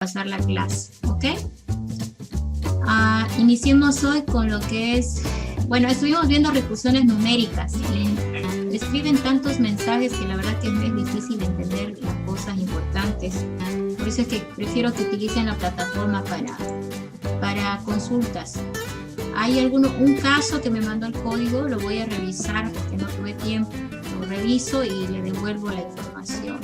pasar la clase, ¿ok? Iniciemos hoy con lo que es, bueno, estuvimos viendo recursiones numéricas y escriben tantos mensajes que la verdad que es difícil entender las cosas importantes. Por eso es que prefiero que utilicen la plataforma para consultas. Hay un caso que me mandó el código, lo voy a revisar porque no tuve tiempo, lo reviso y le devuelvo la información.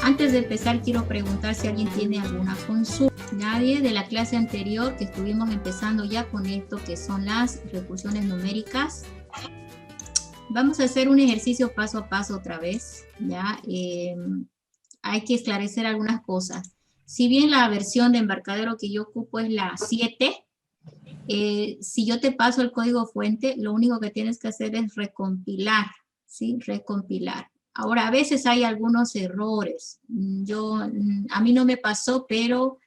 Antes de empezar quiero preguntar si alguien tiene alguna consulta. Nadie de la clase anterior que estuvimos empezando ya con esto que son las recursiones numéricas. Vamos a hacer un ejercicio paso a paso otra vez, ¿ya? Hay que esclarecer algunas cosas. Si bien la versión de Embarcadero que yo ocupo es la 7, si yo te paso el código fuente, lo único que tienes que hacer es recompilar, ¿sí? Recompilar. Ahora, a veces hay algunos errores. A mí no me pasó, pero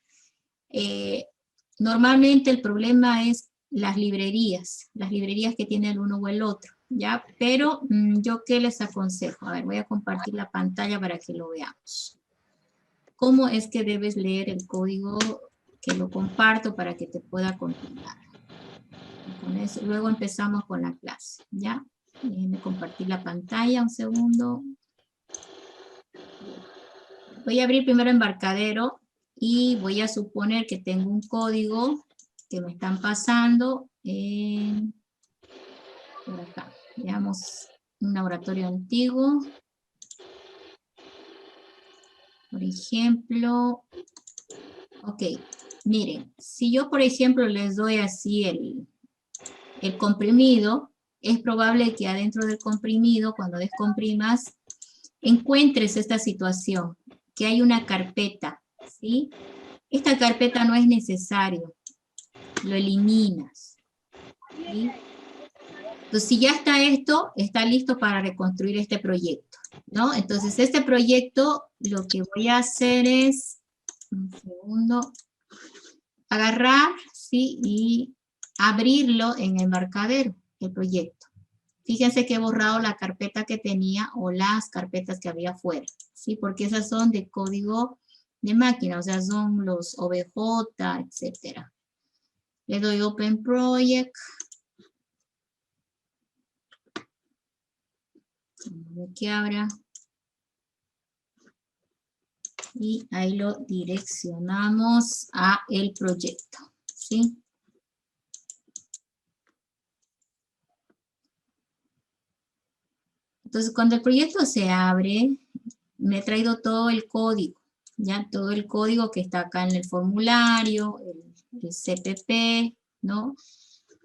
normalmente el problema es las librerías que tiene el uno o el otro, ¿ya? Pero yo ¿qué les aconsejo? A ver, voy a compartir la pantalla para que lo veamos. ¿Cómo es que debes leer el código que lo comparto para que te pueda compilar? Con eso, luego empezamos con la clase, ¿ya? Déjenme compartir la pantalla, un segundo. Voy a abrir primero Embarcadero y voy a suponer que tengo un código que me están pasando por acá. Veamos un laboratorio antiguo. Por ejemplo, ok, miren, si yo por ejemplo les doy así el comprimido, es probable que adentro del comprimido, cuando descomprimas, encuentres esta situación, que hay una carpeta, ¿sí? Esta carpeta no es necesario, lo eliminas, ¿sí? Entonces, si ya está esto, está listo para reconstruir este proyecto, ¿no? Entonces, este proyecto, lo que voy a hacer es, un segundo, agarrar, ¿sí? Y abrirlo en Embarcadero, el proyecto. Fíjense que he borrado la carpeta que tenía o las carpetas que había afuera, ¿sí? Porque esas son de código de máquina, o sea, son los OBJ, etcétera. Le doy Open Project. Que abra. Y ahí lo direccionamos a el proyecto, ¿sí? Entonces, cuando el proyecto se abre, me he traído todo el código, ya todo el código que está acá en el formulario, el CPP, ¿no?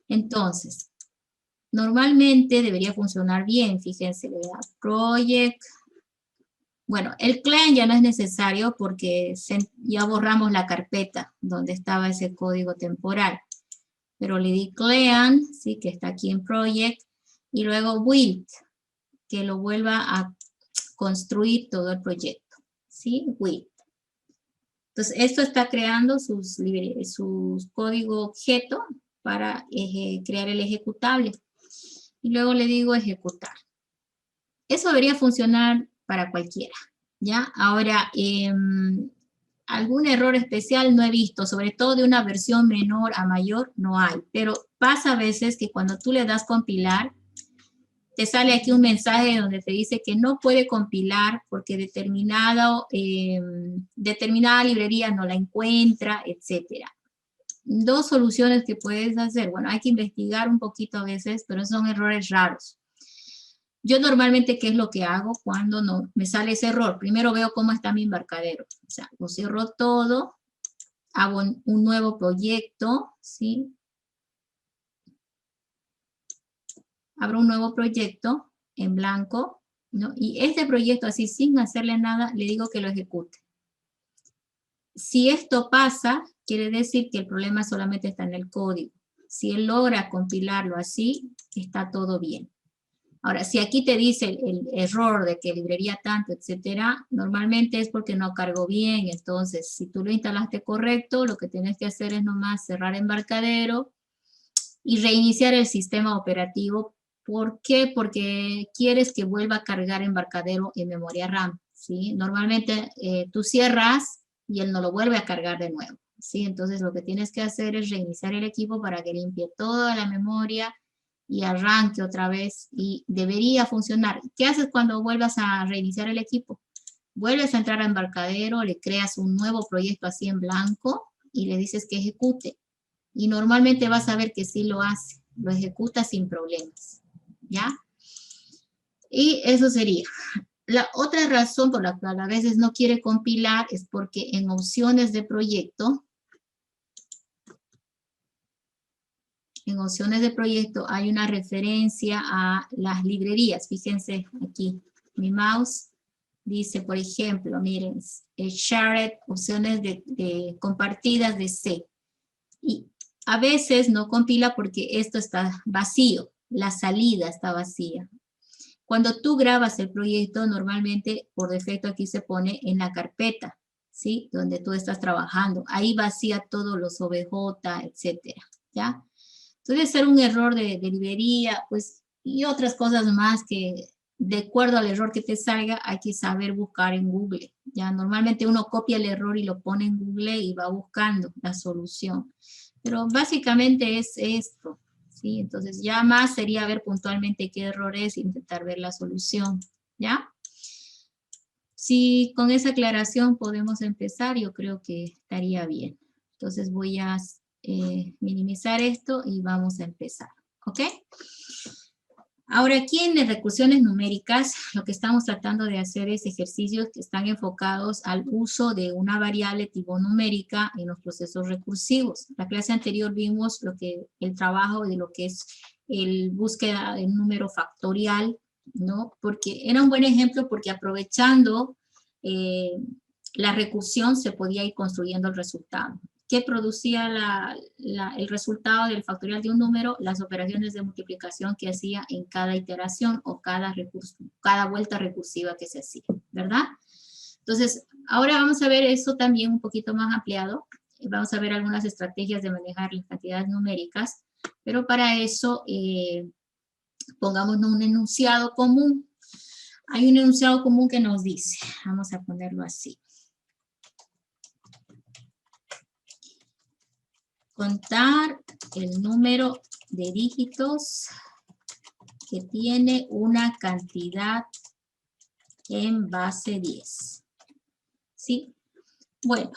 Entonces, normalmente debería funcionar bien, fíjense, le da project. Bueno, el clean ya no es necesario porque ya borramos la carpeta donde estaba ese código temporal. Pero le di clean, ¿sí? Que está aquí en project, y luego build, que lo vuelva a construir todo el proyecto, ¿sí? Build. Entonces, esto está creando sus código objeto para crear el ejecutable. Y luego le digo ejecutar. Eso debería funcionar para cualquiera, ¿ya? Ahora, algún error especial no he visto, sobre todo de una versión menor a mayor no hay, pero pasa a veces que cuando tú le das compilar, te sale aquí un mensaje donde te dice que no puede compilar porque determinada librería no la encuentra, etcétera. Dos soluciones que puedes hacer. Bueno, hay que investigar un poquito a veces, pero son errores raros. Yo normalmente, ¿qué es lo que hago cuando no me sale ese error? Primero veo cómo está mi embarcadero. O sea, lo cierro todo, hago un nuevo proyecto, ¿sí? Abro un nuevo proyecto en blanco, ¿no? Y este proyecto así, sin hacerle nada, le digo que lo ejecute. Si esto pasa, quiere decir que el problema solamente está en el código. Si él logra compilarlo así, está todo bien. Ahora, si aquí te dice el error de que librería tanto, etcétera, normalmente es porque no cargó bien. Entonces, si tú lo instalaste correcto, lo que tienes que hacer es nomás cerrar Embarcadero y reiniciar el sistema operativo. ¿Por qué? Porque quieres que vuelva a cargar Embarcadero en memoria RAM, ¿sí? Normalmente tú cierras y él no lo vuelve a cargar de nuevo, ¿sí? Entonces lo que tienes que hacer es reiniciar el equipo para que limpie toda la memoria y arranque otra vez y debería funcionar. ¿Qué haces cuando vuelvas a reiniciar el equipo? Vuelves a entrar a Embarcadero, le creas un nuevo proyecto así en blanco y le dices que ejecute. Y normalmente vas a ver que sí lo hace, lo ejecuta sin problemas, ¿ya? Y eso sería. La otra razón por la cual a veces no quiere compilar es porque en opciones de proyecto, hay una referencia a las librerías. Fíjense aquí, mi mouse dice, por ejemplo, miren, shared, opciones de compartidas de C. Y a veces no compila porque esto está vacío, la salida está vacía. Cuando tú grabas el proyecto, normalmente por defecto aquí se pone en la carpeta, ¿sí? Donde tú estás trabajando. Ahí vacía todos los OBJ, etcétera, ¿ya? Puede ser un error de librería, pues, y otras cosas más que de acuerdo al error que te salga, hay que saber buscar en Google, ¿ya? Normalmente uno copia el error y lo pone en Google y va buscando la solución. Pero básicamente es esto, ¿sí? Entonces ya más sería ver puntualmente qué error es e intentar ver la solución, ¿ya? Si con esa aclaración podemos empezar, yo creo que estaría bien. Entonces voy a minimizar esto y vamos a empezar, ¿ok? Ahora aquí en recursiones numéricas, lo que estamos tratando de hacer es ejercicios que están enfocados al uso de una variable tipo numérica en los procesos recursivos. La clase anterior vimos el trabajo de lo que es el búsqueda de un número factorial, ¿no? Porque era un buen ejemplo porque aprovechando la recursión se podía ir construyendo el resultado. ¿Qué producía el resultado del factorial de un número? Las operaciones de multiplicación que hacía en cada iteración o cada vuelta recursiva que se hacía, ¿verdad? Entonces, ahora vamos a ver eso también un poquito más ampliado. Vamos a ver algunas estrategias de manejar las cantidades numéricas, pero para eso pongámonos un enunciado común. Hay un enunciado común que nos dice, vamos a ponerlo así. Contar el número de dígitos que tiene una cantidad en base 10. ¿Sí? Bueno,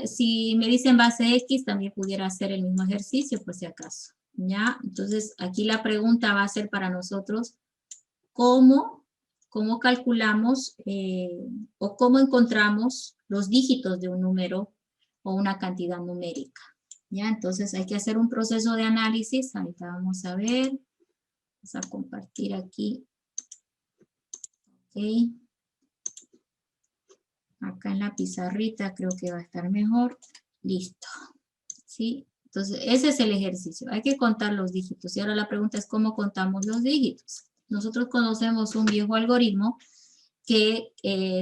si me dicen base X, también pudiera hacer el mismo ejercicio, por si acaso. ¿Ya? Entonces, aquí la pregunta va a ser para nosotros, ¿cómo calculamos o cómo encontramos los dígitos de un número o una cantidad numérica? ¿Ya? Entonces hay que hacer un proceso de análisis. Ahorita vamos a ver. Vamos a compartir aquí. Ok. Acá en la pizarrita creo que va a estar mejor. Listo. ¿Sí? Entonces ese es el ejercicio. Hay que contar los dígitos. Y ahora la pregunta es ¿cómo contamos los dígitos? Nosotros conocemos un viejo algoritmo que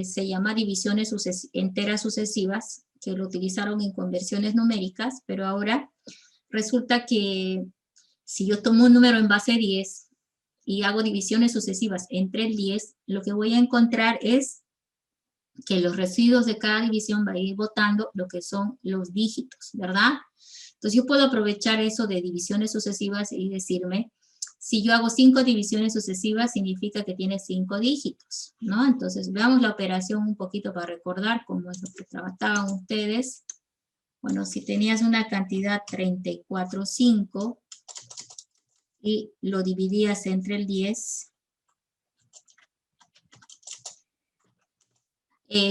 se llama divisiones enteras sucesivas, que lo utilizaron en conversiones numéricas, pero ahora resulta que si yo tomo un número en base 10 y hago divisiones sucesivas entre el 10, lo que voy a encontrar es que los residuos de cada división va a ir botando lo que son los dígitos, ¿verdad? Entonces yo puedo aprovechar eso de divisiones sucesivas y decirme, si yo hago 5 divisiones sucesivas, significa que tiene 5 dígitos, ¿no? Entonces veamos la operación un poquito para recordar cómo es lo que trabajaban ustedes. Bueno, si tenías una cantidad 34,5 y lo dividías entre el 10,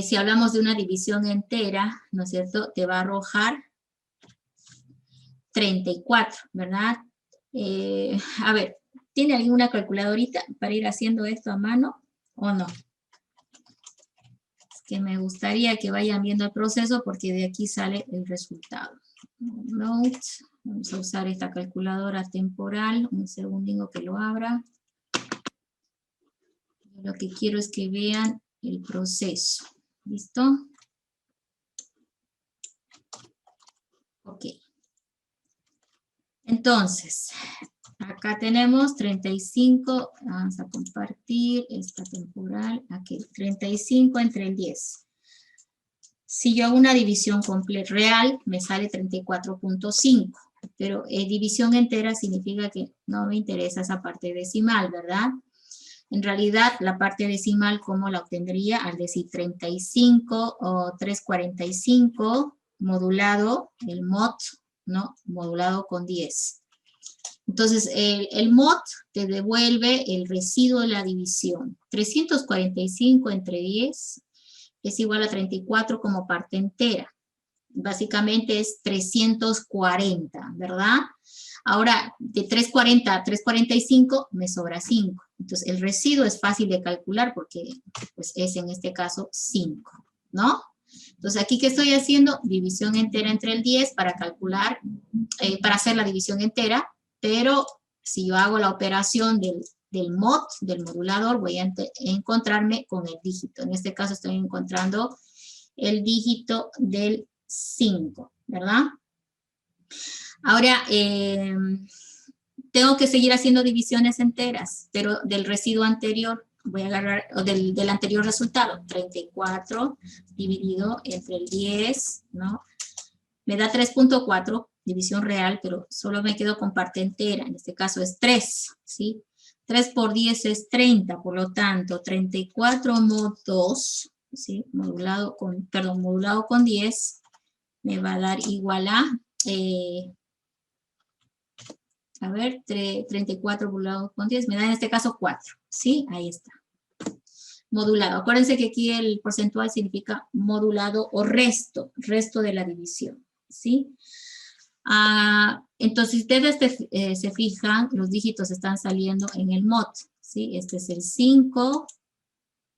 si hablamos de una división entera, ¿no es cierto? Te va a arrojar 34, ¿verdad? A ver, ¿tiene alguna calculadorita para ir haciendo esto a mano o no? Es que me gustaría que vayan viendo el proceso porque de aquí sale el resultado. Note, vamos a usar esta calculadora temporal, un segundito que lo abra. Lo que quiero es que vean el proceso. ¿Listo? Ok. Entonces, acá tenemos 35, vamos a compartir esta temporal, aquí 35 entre el 10. Si yo hago una división completa real, me sale 34.5, pero división entera significa que no me interesa esa parte decimal, ¿verdad? En realidad, la parte decimal, ¿cómo la obtendría? Al decir 35 o 345 modulado, el mod, ¿no? Modulado con 10. Entonces, el mod te devuelve el residuo de la división. 345 entre 10 es igual a 34 como parte entera. Básicamente es 340, ¿verdad? Ahora, de 340 a 345 me sobra 5. Entonces, el residuo es fácil de calcular porque pues, es en este caso 5, ¿no? Entonces, aquí, ¿qué estoy haciendo? División entera entre el 10 para calcular, para hacer la división entera, pero si yo hago la operación del mod, del modulador, voy a encontrarme con el dígito. En este caso estoy encontrando el dígito del 5, ¿verdad? Ahora, tengo que seguir haciendo divisiones enteras, pero del residuo anterior, voy a agarrar, o del anterior resultado, 34 dividido entre el 10, ¿no? Me da 3.4, división real, pero solo me quedo con parte entera, en este caso es 3, ¿sí? 3 por 10 es 30, por lo tanto, 34 mod 2, ¿sí? Modulado con 10, me va a dar igual a ver, 34 modulado con 10, me da en este caso 4, ¿sí? Ahí está. Modulado. Acuérdense que aquí el porcentual significa modulado o resto de la división, ¿sí? Entonces, ustedes se fijan, los dígitos están saliendo en el mod, ¿sí? Este es el 5,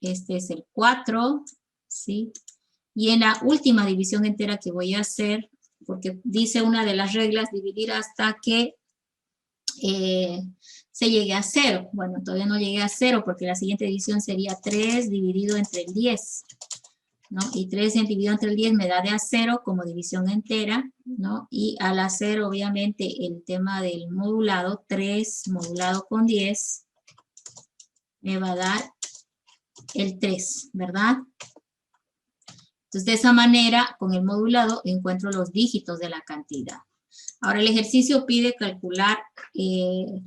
este es el 4, ¿sí? Y en la última división entera que voy a hacer, porque dice una de las reglas, dividir hasta que se llegue a 0. Bueno, todavía no llegué a 0 porque la siguiente división sería 3 dividido entre el 10, ¿no? Y 3 dividido entre el 10 me da de a 0 como división entera, ¿no? Y al hacer, obviamente, el tema del modulado, 3 modulado con 10, me va a dar el 3, ¿verdad? Entonces, de esa manera, con el modulado, encuentro los dígitos de la cantidad. Ahora, el ejercicio pide calcular,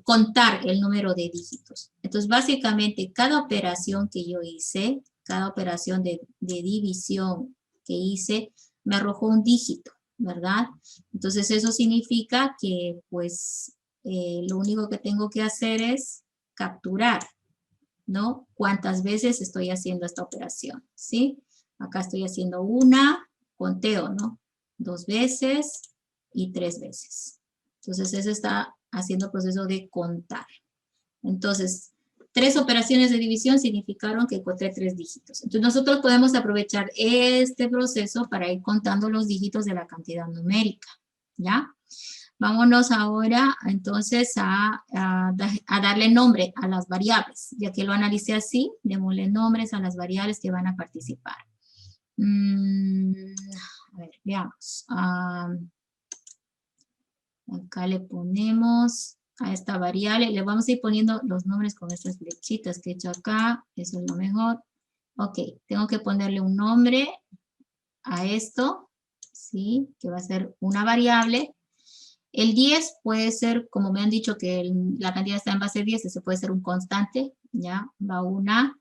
contar el número de dígitos. Entonces, básicamente, cada operación que yo hice, cada operación de división que hice, me arrojó un dígito, ¿verdad? Entonces, eso significa que, pues, lo único que tengo que hacer es capturar, ¿no? ¿Cuántas veces estoy haciendo esta operación? ¿Sí? Acá estoy haciendo una, conteo, ¿no? 2 veces y 3 veces. Entonces, eso está haciendo el proceso de contar. Entonces, 3 operaciones de división significaron que encontré 3 dígitos. Entonces, nosotros podemos aprovechar este proceso para ir contando los dígitos de la cantidad numérica, ¿ya? Vámonos ahora, entonces, a darle nombre a las variables. Ya que lo analicé así, démosle nombres a las variables que van a participar. A ver, veamos. Acá le ponemos a esta variable, le vamos a ir poniendo los nombres con estas flechitas que he hecho acá, eso es lo mejor. Ok, tengo que ponerle un nombre a esto, ¿sí? Que va a ser una variable. El 10 puede ser, como me han dicho que la cantidad está en base 10, ese puede ser un constante, ¿ya? Va una.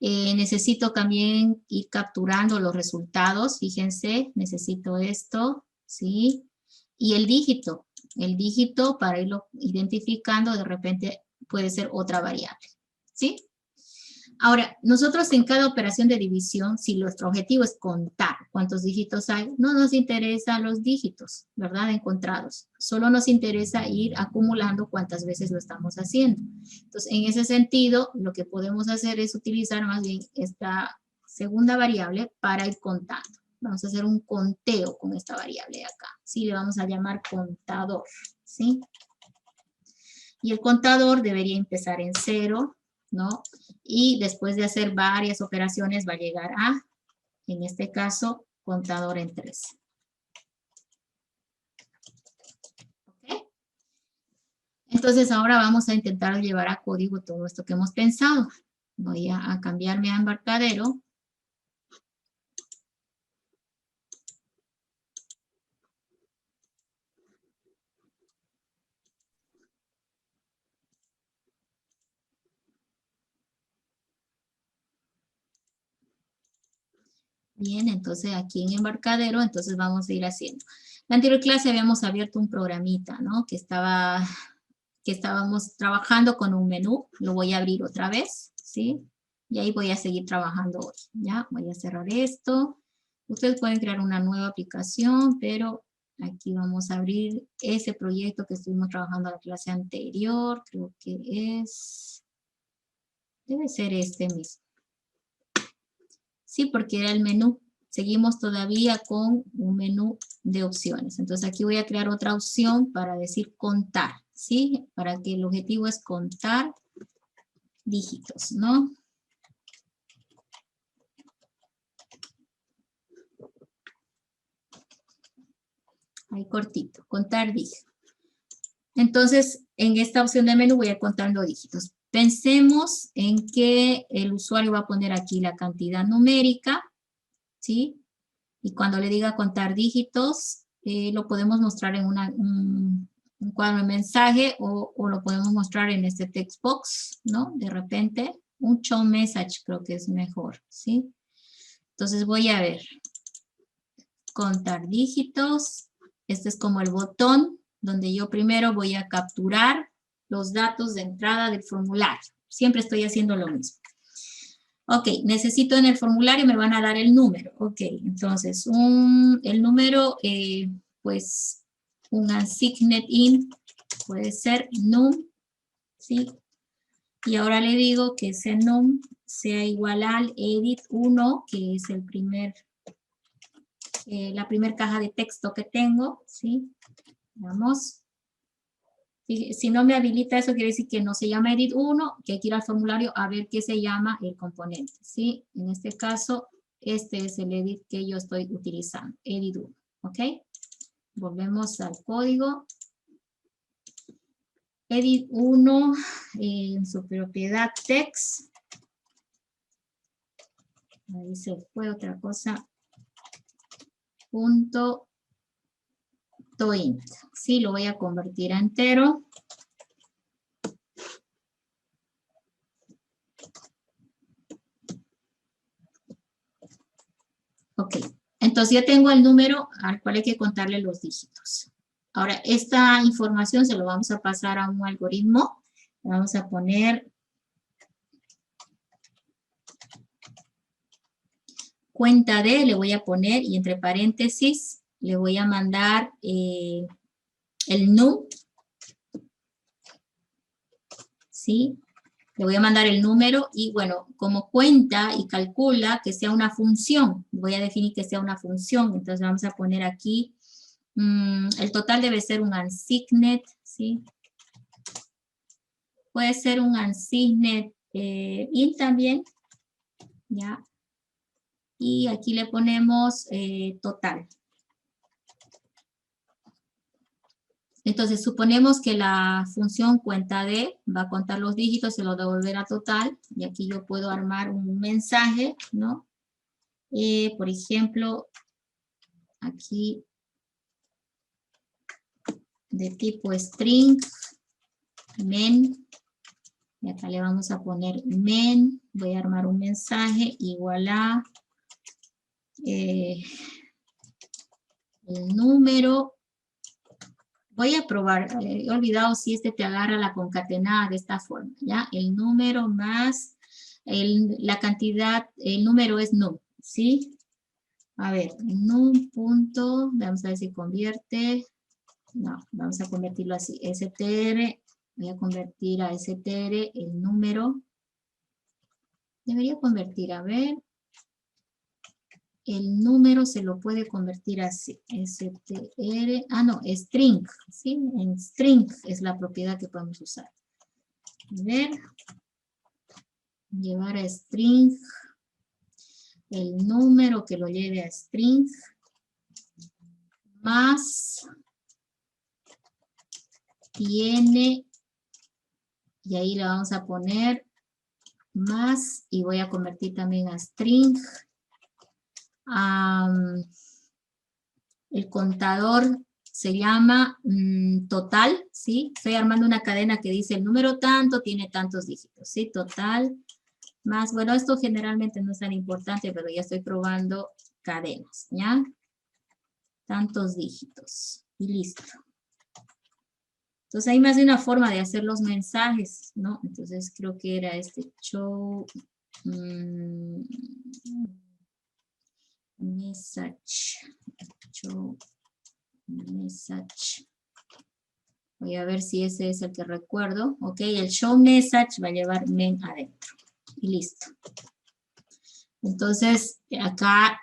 Necesito también ir capturando los resultados, fíjense, necesito esto, ¿sí? Y el dígito para irlo identificando, de repente puede ser otra variable, ¿sí? Ahora, nosotros en cada operación de división, si nuestro objetivo es contar cuántos dígitos hay, no nos interesa los dígitos, ¿verdad? Encontrados. Solo nos interesa ir acumulando cuántas veces lo estamos haciendo. Entonces, en ese sentido, lo que podemos hacer es utilizar más bien esta segunda variable para ir contando. Vamos a hacer un conteo con esta variable de acá. Sí, le vamos a llamar contador, ¿sí? Y el contador debería empezar en 0, ¿no? Y después de hacer varias operaciones va a llegar a, en este caso, contador en 3. ¿Ok? Entonces ahora vamos a intentar llevar a código todo esto que hemos pensado. Voy a cambiarme a embarcadero. Bien, entonces aquí en Embarcadero, entonces vamos a ir haciendo. En la anterior clase habíamos abierto un programita, ¿no? Que estábamos trabajando con un menú. Lo voy a abrir otra vez, ¿sí? Y ahí voy a seguir trabajando hoy, ¿ya? Voy a cerrar esto. Ustedes pueden crear una nueva aplicación, pero aquí vamos a abrir ese proyecto que estuvimos trabajando en la clase anterior. Creo que debe ser este mismo. Sí, porque era el menú. Seguimos todavía con un menú de opciones. Entonces aquí voy a crear otra opción para decir contar, ¿sí? Para que el objetivo es contar dígitos, ¿no? Ahí cortito, contar dígitos. Entonces, en esta opción de menú voy a contar los dígitos. Pensemos en que el usuario va a poner aquí la cantidad numérica, ¿sí? Y cuando le diga contar dígitos, lo podemos mostrar en un cuadro de mensaje o lo podemos mostrar en este text box, ¿no? De repente, un show message creo que es mejor, ¿sí? Entonces voy a ver, contar dígitos. Este es como el botón donde yo primero voy a capturar los datos de entrada del formulario. Siempre estoy haciendo lo mismo. Ok, necesito en el formulario, me van a dar el número. Ok, entonces, el número, pues, un assigned in, puede ser num, ¿sí? Y ahora le digo que ese num sea igual al edit 1, que es el la primera caja de texto que tengo, ¿sí? Vamos. Si no me habilita eso, quiere decir que no se llama edit 1, que hay que ir al formulario a ver qué se llama el componente, ¿sí? En este caso, este es el edit que yo estoy utilizando, edit 1, ¿ok? Volvemos al código. Edit 1, en su propiedad text. Ahí se fue otra cosa. Punto toInt. Sí, lo voy a convertir a entero. Ok, entonces ya tengo el número al cual hay que contarle los dígitos. Ahora, esta información se lo vamos a pasar a un algoritmo. Vamos a poner cuenta de, le voy a poner, y entre paréntesis, le voy a mandar el num, ¿sí? Le voy a mandar el número y bueno, como cuenta y calcula que sea una función, voy a definir que sea una función, entonces vamos a poner aquí, el total debe ser un unsigned, ¿sí? Puede ser un unsigned int también, ¿ya? Y aquí le ponemos total. Entonces, suponemos que la función cuenta de va a contar los dígitos, se lo devolverá total, y aquí yo puedo armar un mensaje, ¿no? Por ejemplo, aquí de tipo string, men, y acá le vamos a poner men, voy a armar un mensaje igual a el número. Voy a probar, he olvidado si este te agarra la concatenada de esta forma, ¿ya? El número más la cantidad, el número es num, ¿sí? A ver, num punto, vamos a ver si convierte, no, vamos a convertirlo así, str, voy a convertir a str el número, debería convertir, a ver, el número se lo puede convertir así, str, no, string, ¿sí? En string es la propiedad que podemos usar. A ver, llevar a string, el número que lo lleve a string, más, tiene, y ahí le vamos a poner más, y voy a convertir también a string, el contador se llama total, ¿sí? Estoy armando una cadena que dice el número tanto tiene tantos dígitos, ¿sí? Total, más, bueno, esto generalmente no es tan importante, pero ya estoy probando cadenas, ¿ya? Tantos dígitos, y listo. Entonces hay más de una forma de hacer los mensajes, ¿no? Entonces creo que era este show message. Show message. Voy a ver si ese es el que recuerdo. Ok, el show message va a llevar men adentro. Y listo. Entonces, acá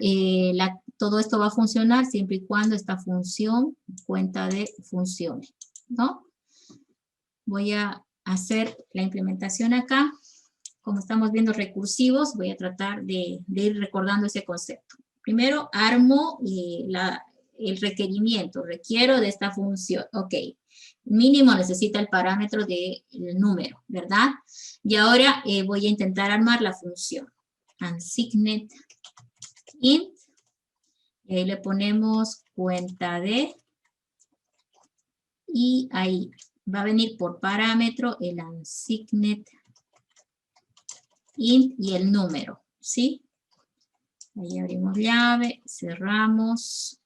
todo esto va a funcionar siempre y cuando esta función, cuenta de funcione, ¿no? Voy a hacer la implementación acá. Como estamos viendo recursivos, voy a tratar de ir recordando ese concepto. Primero, armo el requerimiento. Requiero de esta función. Ok. Mínimo necesita el parámetro del número, ¿verdad? Y ahora voy a intentar armar la función. Unsigned int. Y ahí le ponemos cuenta de. Y ahí va a venir por parámetro el unsigned int y el número, ¿sí? Ahí abrimos llave, cerramos.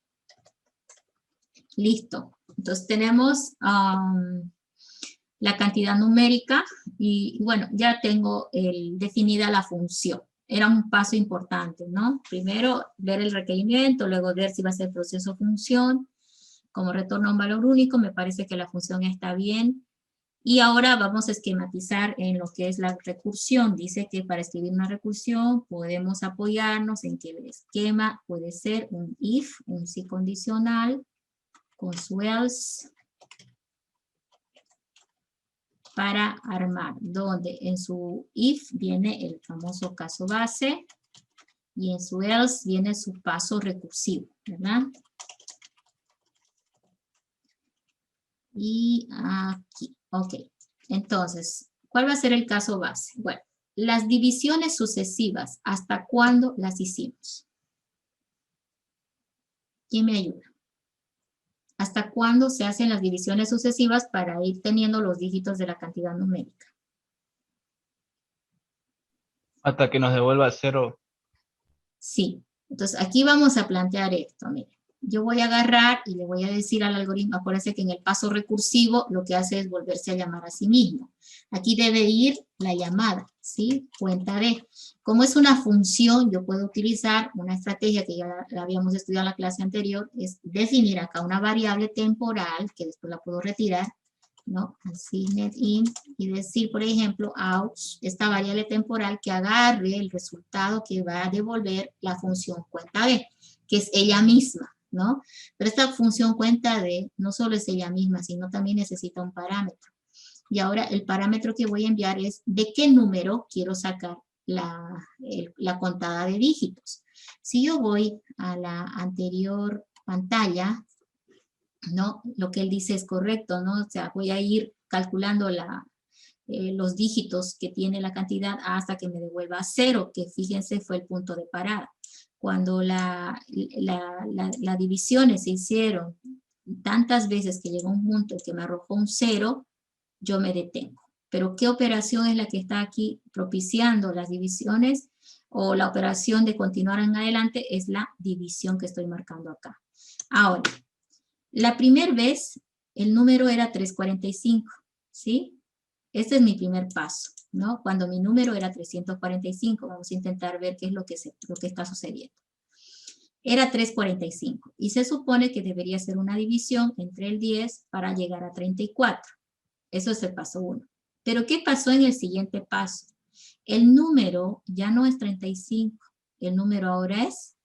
Listo. Entonces tenemos la cantidad numérica y bueno, ya tengo definida la función. Era un paso importante, ¿no? Primero ver el requerimiento, luego ver si va a ser proceso función. Como retorna un valor único, me parece que la función está bien. Y ahora vamos a esquematizar en lo que es la recursión. Dice que para escribir una recursión podemos apoyarnos en que el esquema puede ser un if, un si condicional, con su else, para armar, donde en su if viene el famoso caso base, y en su else viene su paso recursivo, ¿verdad? Y aquí, ok. Entonces, ¿cuál va a ser el caso base? Bueno, las divisiones sucesivas, ¿hasta cuándo las hicimos? ¿Quién me ayuda? ¿Hasta cuándo se hacen las divisiones sucesivas para ir teniendo los dígitos de la cantidad numérica? Hasta que nos devuelva 0. Sí. Entonces, aquí vamos a plantear esto, mire. Yo voy a agarrar y le voy a decir al algoritmo, acuérdense que en el paso recursivo lo que hace es volverse a llamar a sí mismo. Aquí debe ir la llamada, ¿sí? Cuenta de. Como es una función, yo puedo utilizar una estrategia que ya la habíamos estudiado en la clase anterior, es definir acá una variable temporal, que después la puedo retirar, ¿no? Unsigned int, y decir, por ejemplo, out, esta variable temporal que agarre el resultado que va a devolver la función cuenta de, que es ella misma, ¿no? Pero esta función cuenta de no solo es ella misma, sino también necesita un parámetro. Y ahora el parámetro que voy a enviar es de qué número quiero sacar la contada de dígitos. Si yo voy a la anterior pantalla, ¿no? Lo que él dice es correcto, ¿no? O sea, voy a ir calculando los dígitos que tiene la cantidad hasta que me devuelva 0, que fíjense fue el punto de parada. Cuando las divisiones se hicieron tantas veces que llegó un punto que me arrojó un 0, yo me detengo. Pero ¿qué operación es la que está aquí propiciando las divisiones? O la operación de continuar en adelante es la división que estoy marcando acá. Ahora, la primera vez el número era 345, ¿sí? Este es mi primer paso, ¿no? Cuando mi número era 345, vamos a intentar ver qué es lo que está sucediendo. Era 345 y se supone que debería ser una división entre el 10 para llegar a 34. Eso es el paso 1. Pero ¿qué pasó en el siguiente paso? El número ya no es 35, el número ahora es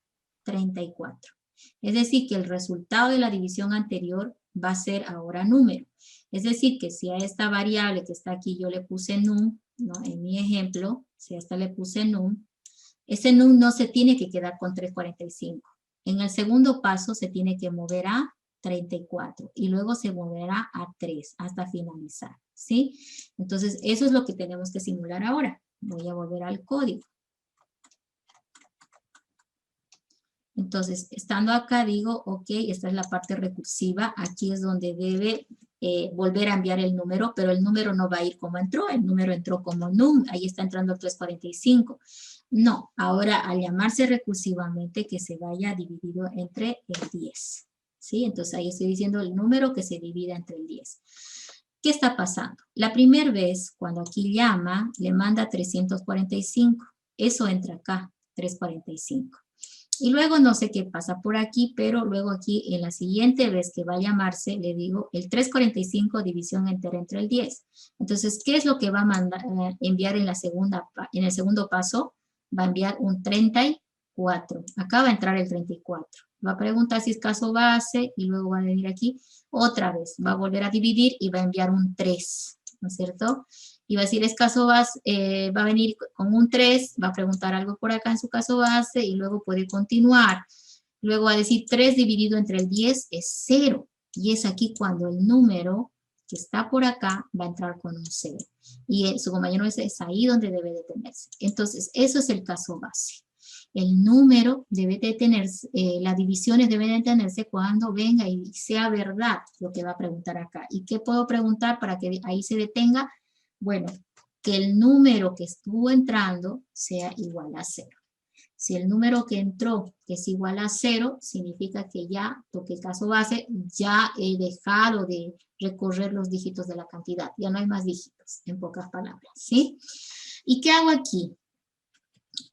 34. Es decir, que el resultado de la división anterior va a ser ahora número. Es decir, que si a esta variable que está aquí yo le puse num, ¿no? En mi ejemplo, si a esta le puse num, ese num no se tiene que quedar con 345. En el segundo paso se tiene que mover a 34 y luego se moverá a 3 hasta finalizar, ¿sí? Entonces, eso es lo que tenemos que simular ahora. Voy a volver al código. Entonces, estando acá digo, ok, esta es la parte recursiva, aquí es donde debe volver a enviar el número, pero el número no va a ir como entró, el número entró como num, ahí está entrando 345. No, ahora al llamarse recursivamente que se vaya dividido entre el 10. ¿Sí? Entonces ahí estoy diciendo el número que se divida entre el 10. ¿Qué está pasando? La primera vez, cuando aquí llama, le manda 345. Eso entra acá, 345. Y luego no sé qué pasa por aquí, pero luego aquí en la siguiente vez que va a llamarse, le digo el 345 división entera entre el 10. Entonces, ¿qué es lo que va a enviar en el segundo paso? Va a enviar un 34. Acá va a entrar el 34. Va a preguntar si es caso base y luego va a venir aquí otra vez. Va a volver a dividir y va a enviar un 3, ¿no es cierto? Y va a decir, es caso base, va a venir con un 3, va a preguntar algo por acá en su caso base y luego puede continuar. Luego va a decir 3 dividido entre el 10 es 0. Y es aquí cuando el número que está por acá va a entrar con un 0. Y su compañero es ahí donde debe detenerse. Entonces, eso es el caso base. El número debe detenerse, las divisiones deben detenerse cuando venga y sea verdad lo que va a preguntar acá. ¿Y qué puedo preguntar para que ahí se detenga? Bueno, que el número que estuvo entrando sea igual a 0. Si el número que entró que es igual a 0, significa que ya toqué el caso base, ya he dejado de recorrer los dígitos de la cantidad. Ya no hay más dígitos, en pocas palabras, ¿sí? ¿Y qué hago aquí?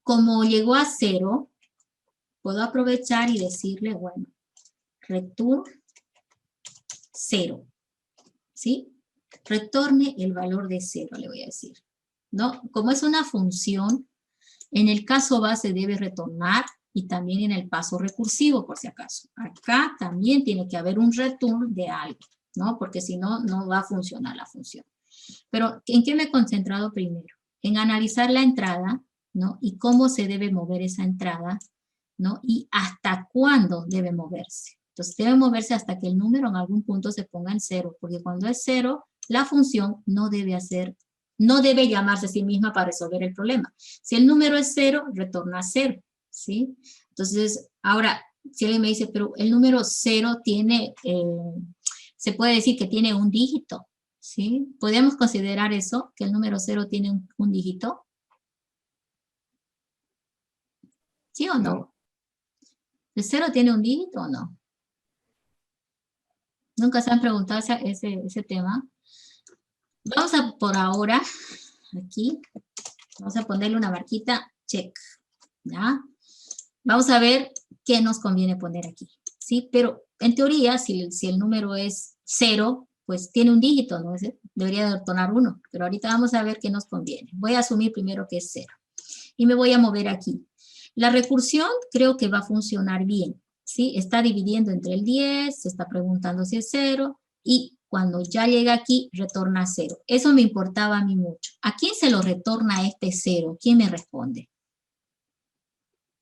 Como llegó a 0, puedo aprovechar y decirle, bueno, return 0, ¿sí? Retorne el valor de 0, le voy a decir, ¿no? Como es una función, en el caso base debe retornar y también en el paso recursivo, por si acaso. Acá también tiene que haber un return de algo, ¿no? Porque si no, no va a funcionar la función. Pero, ¿en qué me he concentrado primero? En analizar la entrada, ¿no? Y cómo se debe mover esa entrada, ¿no? Y hasta cuándo debe moverse. Entonces, debe moverse hasta que el número en algún punto se ponga en 0, porque cuando es 0, la función no debe llamarse a sí misma para resolver el problema. Si el número es 0, retorna 0, ¿sí? Entonces, ahora, si alguien me dice, pero el número 0 tiene, se puede decir que tiene un dígito, ¿sí? ¿Podemos considerar eso, que el número 0 tiene un dígito? ¿Sí o no? No. ¿El 0 tiene un dígito o no? Nunca se han preguntado ese tema. Vamos a, por ahora, aquí, vamos a ponerle una marquita, check, ¿ya? Vamos a ver qué nos conviene poner aquí, ¿sí? Pero en teoría, si el número es 0, pues tiene un dígito, ¿no? Debería de retornar 1, pero ahorita vamos a ver qué nos conviene. Voy a asumir primero que es 0 y me voy a mover aquí. La recursión creo que va a funcionar bien, ¿sí? Está dividiendo entre el 10, se está preguntando si es 0 y cuando ya llega aquí, retorna 0. Eso me importaba a mí mucho. ¿A quién se lo retorna este 0? ¿Quién me responde?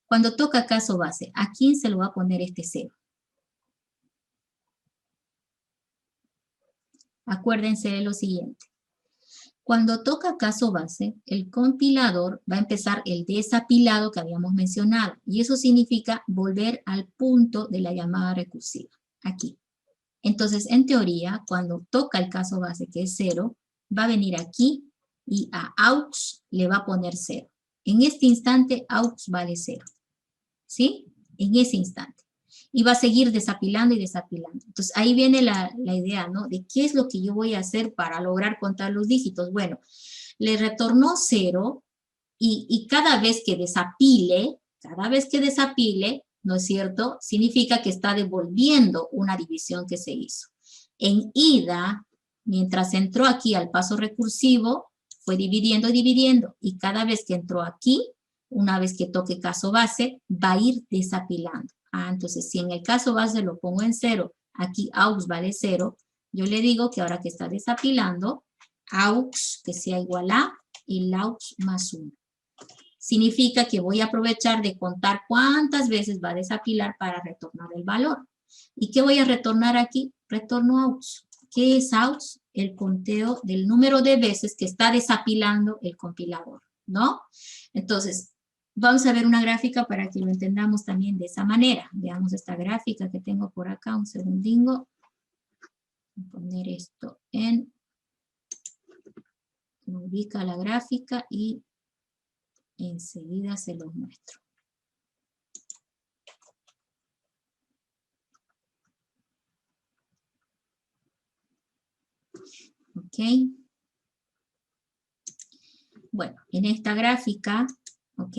Cuando toca caso base, ¿a quién se lo va a poner este 0? Acuérdense de lo siguiente. Cuando toca caso base, el compilador va a empezar el desapilado que habíamos mencionado. Y eso significa volver al punto de la llamada recursiva, aquí. Entonces, en teoría, cuando toca el caso base, que es 0, va a venir aquí y a aux le va a poner 0. En este instante, aux vale 0. ¿Sí? En ese instante. Y va a seguir desapilando y desapilando. Entonces, ahí viene la idea, ¿no? De qué es lo que yo voy a hacer para lograr contar los dígitos. Bueno, le retornó 0 y cada vez que desapile, ¿no es cierto? Significa que está devolviendo una división que se hizo. En ida, mientras entró aquí al paso recursivo, fue dividiendo y dividiendo. Y cada vez que entró aquí, una vez que toque caso base, va a ir desapilando. Entonces, si en el caso base lo pongo en 0, aquí aux vale 0, yo le digo que ahora que está desapilando, aux que sea igual a y aux más 1. Significa que voy a aprovechar de contar cuántas veces va a desapilar para retornar el valor. ¿Y qué voy a retornar aquí? Retorno aux. ¿Qué es aux? El conteo del número de veces que está desapilando el compilador, ¿no? Entonces, vamos a ver una gráfica para que lo entendamos también de esa manera. Veamos esta gráfica que tengo por acá, un segundingo. Voy a poner esto en... Me ubica la gráfica y Enseguida se los muestro. Ok. Bueno, en esta gráfica, ok.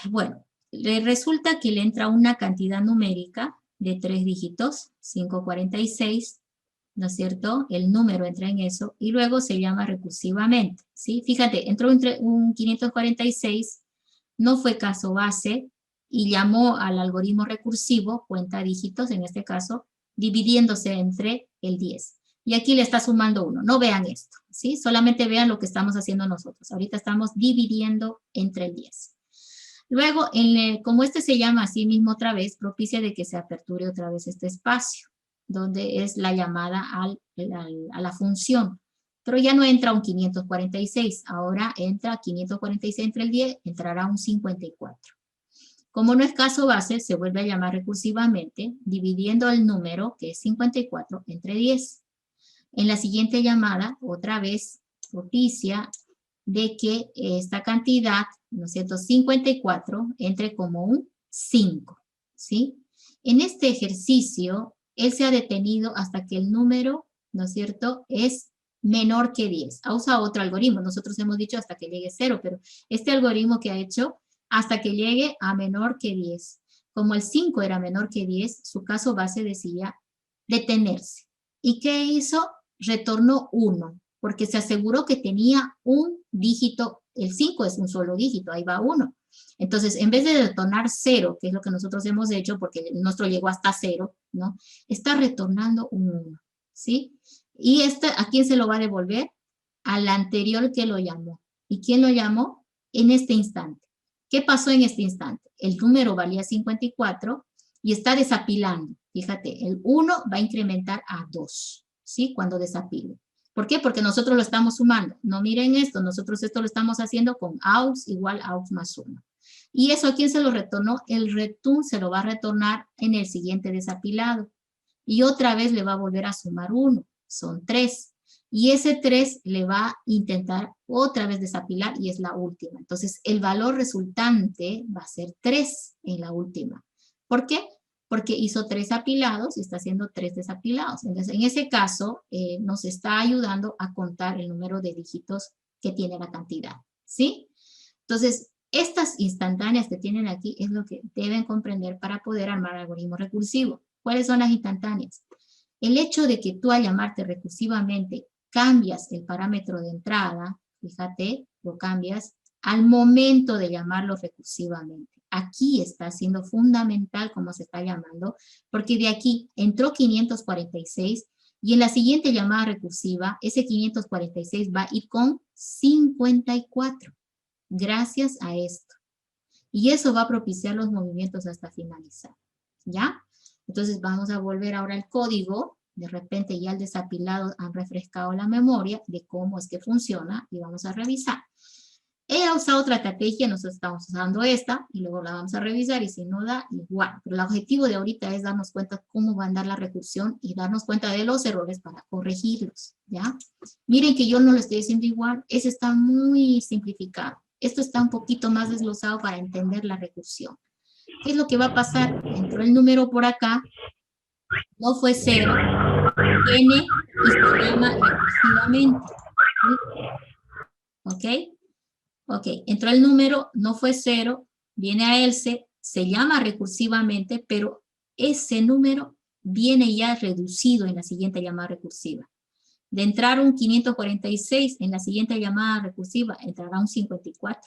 Bueno, le resulta que le entra una cantidad numérica de 3 dígitos, 546, ¿no es cierto? El número entra en eso y luego se llama recursivamente, ¿sí? Fíjate, entró un 546, no fue caso base y llamó al algoritmo recursivo, cuenta dígitos en este caso, dividiéndose entre el 10. Y aquí le está sumando 1. No vean esto, ¿sí? Solamente vean lo que estamos haciendo nosotros. Ahorita estamos dividiendo entre el 10. Luego, como este se llama así mismo otra vez, propicia de que se aperture otra vez este espacio, donde es la llamada a la función. Pero ya no entra un 546, ahora entra 546 entre el 10, entrará un 54. Como no es caso base, se vuelve a llamar recursivamente, dividiendo el número, que es 54, entre 10. En la siguiente llamada, otra vez, propicia de que esta cantidad, ¿no es cierto?, 54, entre como un 5, ¿sí? En este ejercicio, él se ha detenido hasta que el número, ¿no es cierto?, es menor que 10. Ha usado otro algoritmo, nosotros hemos dicho hasta que llegue 0, pero este algoritmo que ha hecho, hasta que llegue a menor que 10. Como el 5 era menor que 10, su caso base decía detenerse. ¿Y qué hizo? Retornó 1, porque se aseguró que tenía un dígito, el 5 es un solo dígito, ahí va 1. Entonces, en vez de retornar 0, que es lo que nosotros hemos hecho, porque el nuestro llegó hasta 0, ¿no? Está retornando un 1, ¿sí? Y ¿a quién se lo va a devolver? Al anterior que lo llamó. ¿Y quién lo llamó? En este instante. ¿Qué pasó en este instante? El número valía 54 y está desapilando. Fíjate, el 1 va a incrementar a 2, ¿sí? Cuando desapile. ¿Por qué? Porque nosotros lo estamos sumando. No miren esto, nosotros esto lo estamos haciendo con aux igual aux más 1. ¿Y eso a quién se lo retornó? El return se lo va a retornar en el siguiente desapilado. Y otra vez le va a volver a sumar 1. Son 3. Y ese 3 le va a intentar otra vez desapilar y es la última. Entonces, el valor resultante va a ser 3 en la última. ¿Por qué? Porque hizo 3 apilados y está haciendo 3 desapilados. Entonces, en ese caso, nos está ayudando a contar el número de dígitos que tiene la cantidad, ¿sí? Entonces, estas instantáneas que tienen aquí es lo que deben comprender para poder armar algoritmo recursivo. ¿Cuáles son las instantáneas? El hecho de que tú al llamarte recursivamente cambias el parámetro de entrada, fíjate, lo cambias al momento de llamarlo recursivamente. Aquí está siendo fundamental cómo se está llamando, porque de aquí entró 546 y en la siguiente llamada recursiva, ese 546 va a ir con 54, gracias a esto. Y eso va a propiciar los movimientos hasta finalizar, ¿ya? Entonces vamos a volver ahora al código. De repente ya el desapilado han refrescado la memoria de cómo es que funciona y vamos a revisar. He usado otra estrategia, nosotros estamos usando esta y luego la vamos a revisar y si no da, igual. Pero el objetivo de ahorita es darnos cuenta cómo va a andar la recursión y darnos cuenta de los errores para corregirlos, ¿ya? Miren que yo no lo estoy haciendo igual, ese está muy simplificado. Esto está un poquito más desglosado para entender la recursión. ¿Qué es lo que va a pasar? Entró el número por acá, no fue 0, viene y se llama recursivamente. ¿Sí? ¿Ok? Ok, entró el número, no fue 0, viene a else, se llama recursivamente, pero ese número viene ya reducido en la siguiente llamada recursiva. De entrar un 546, en la siguiente llamada recursiva entrará un 54.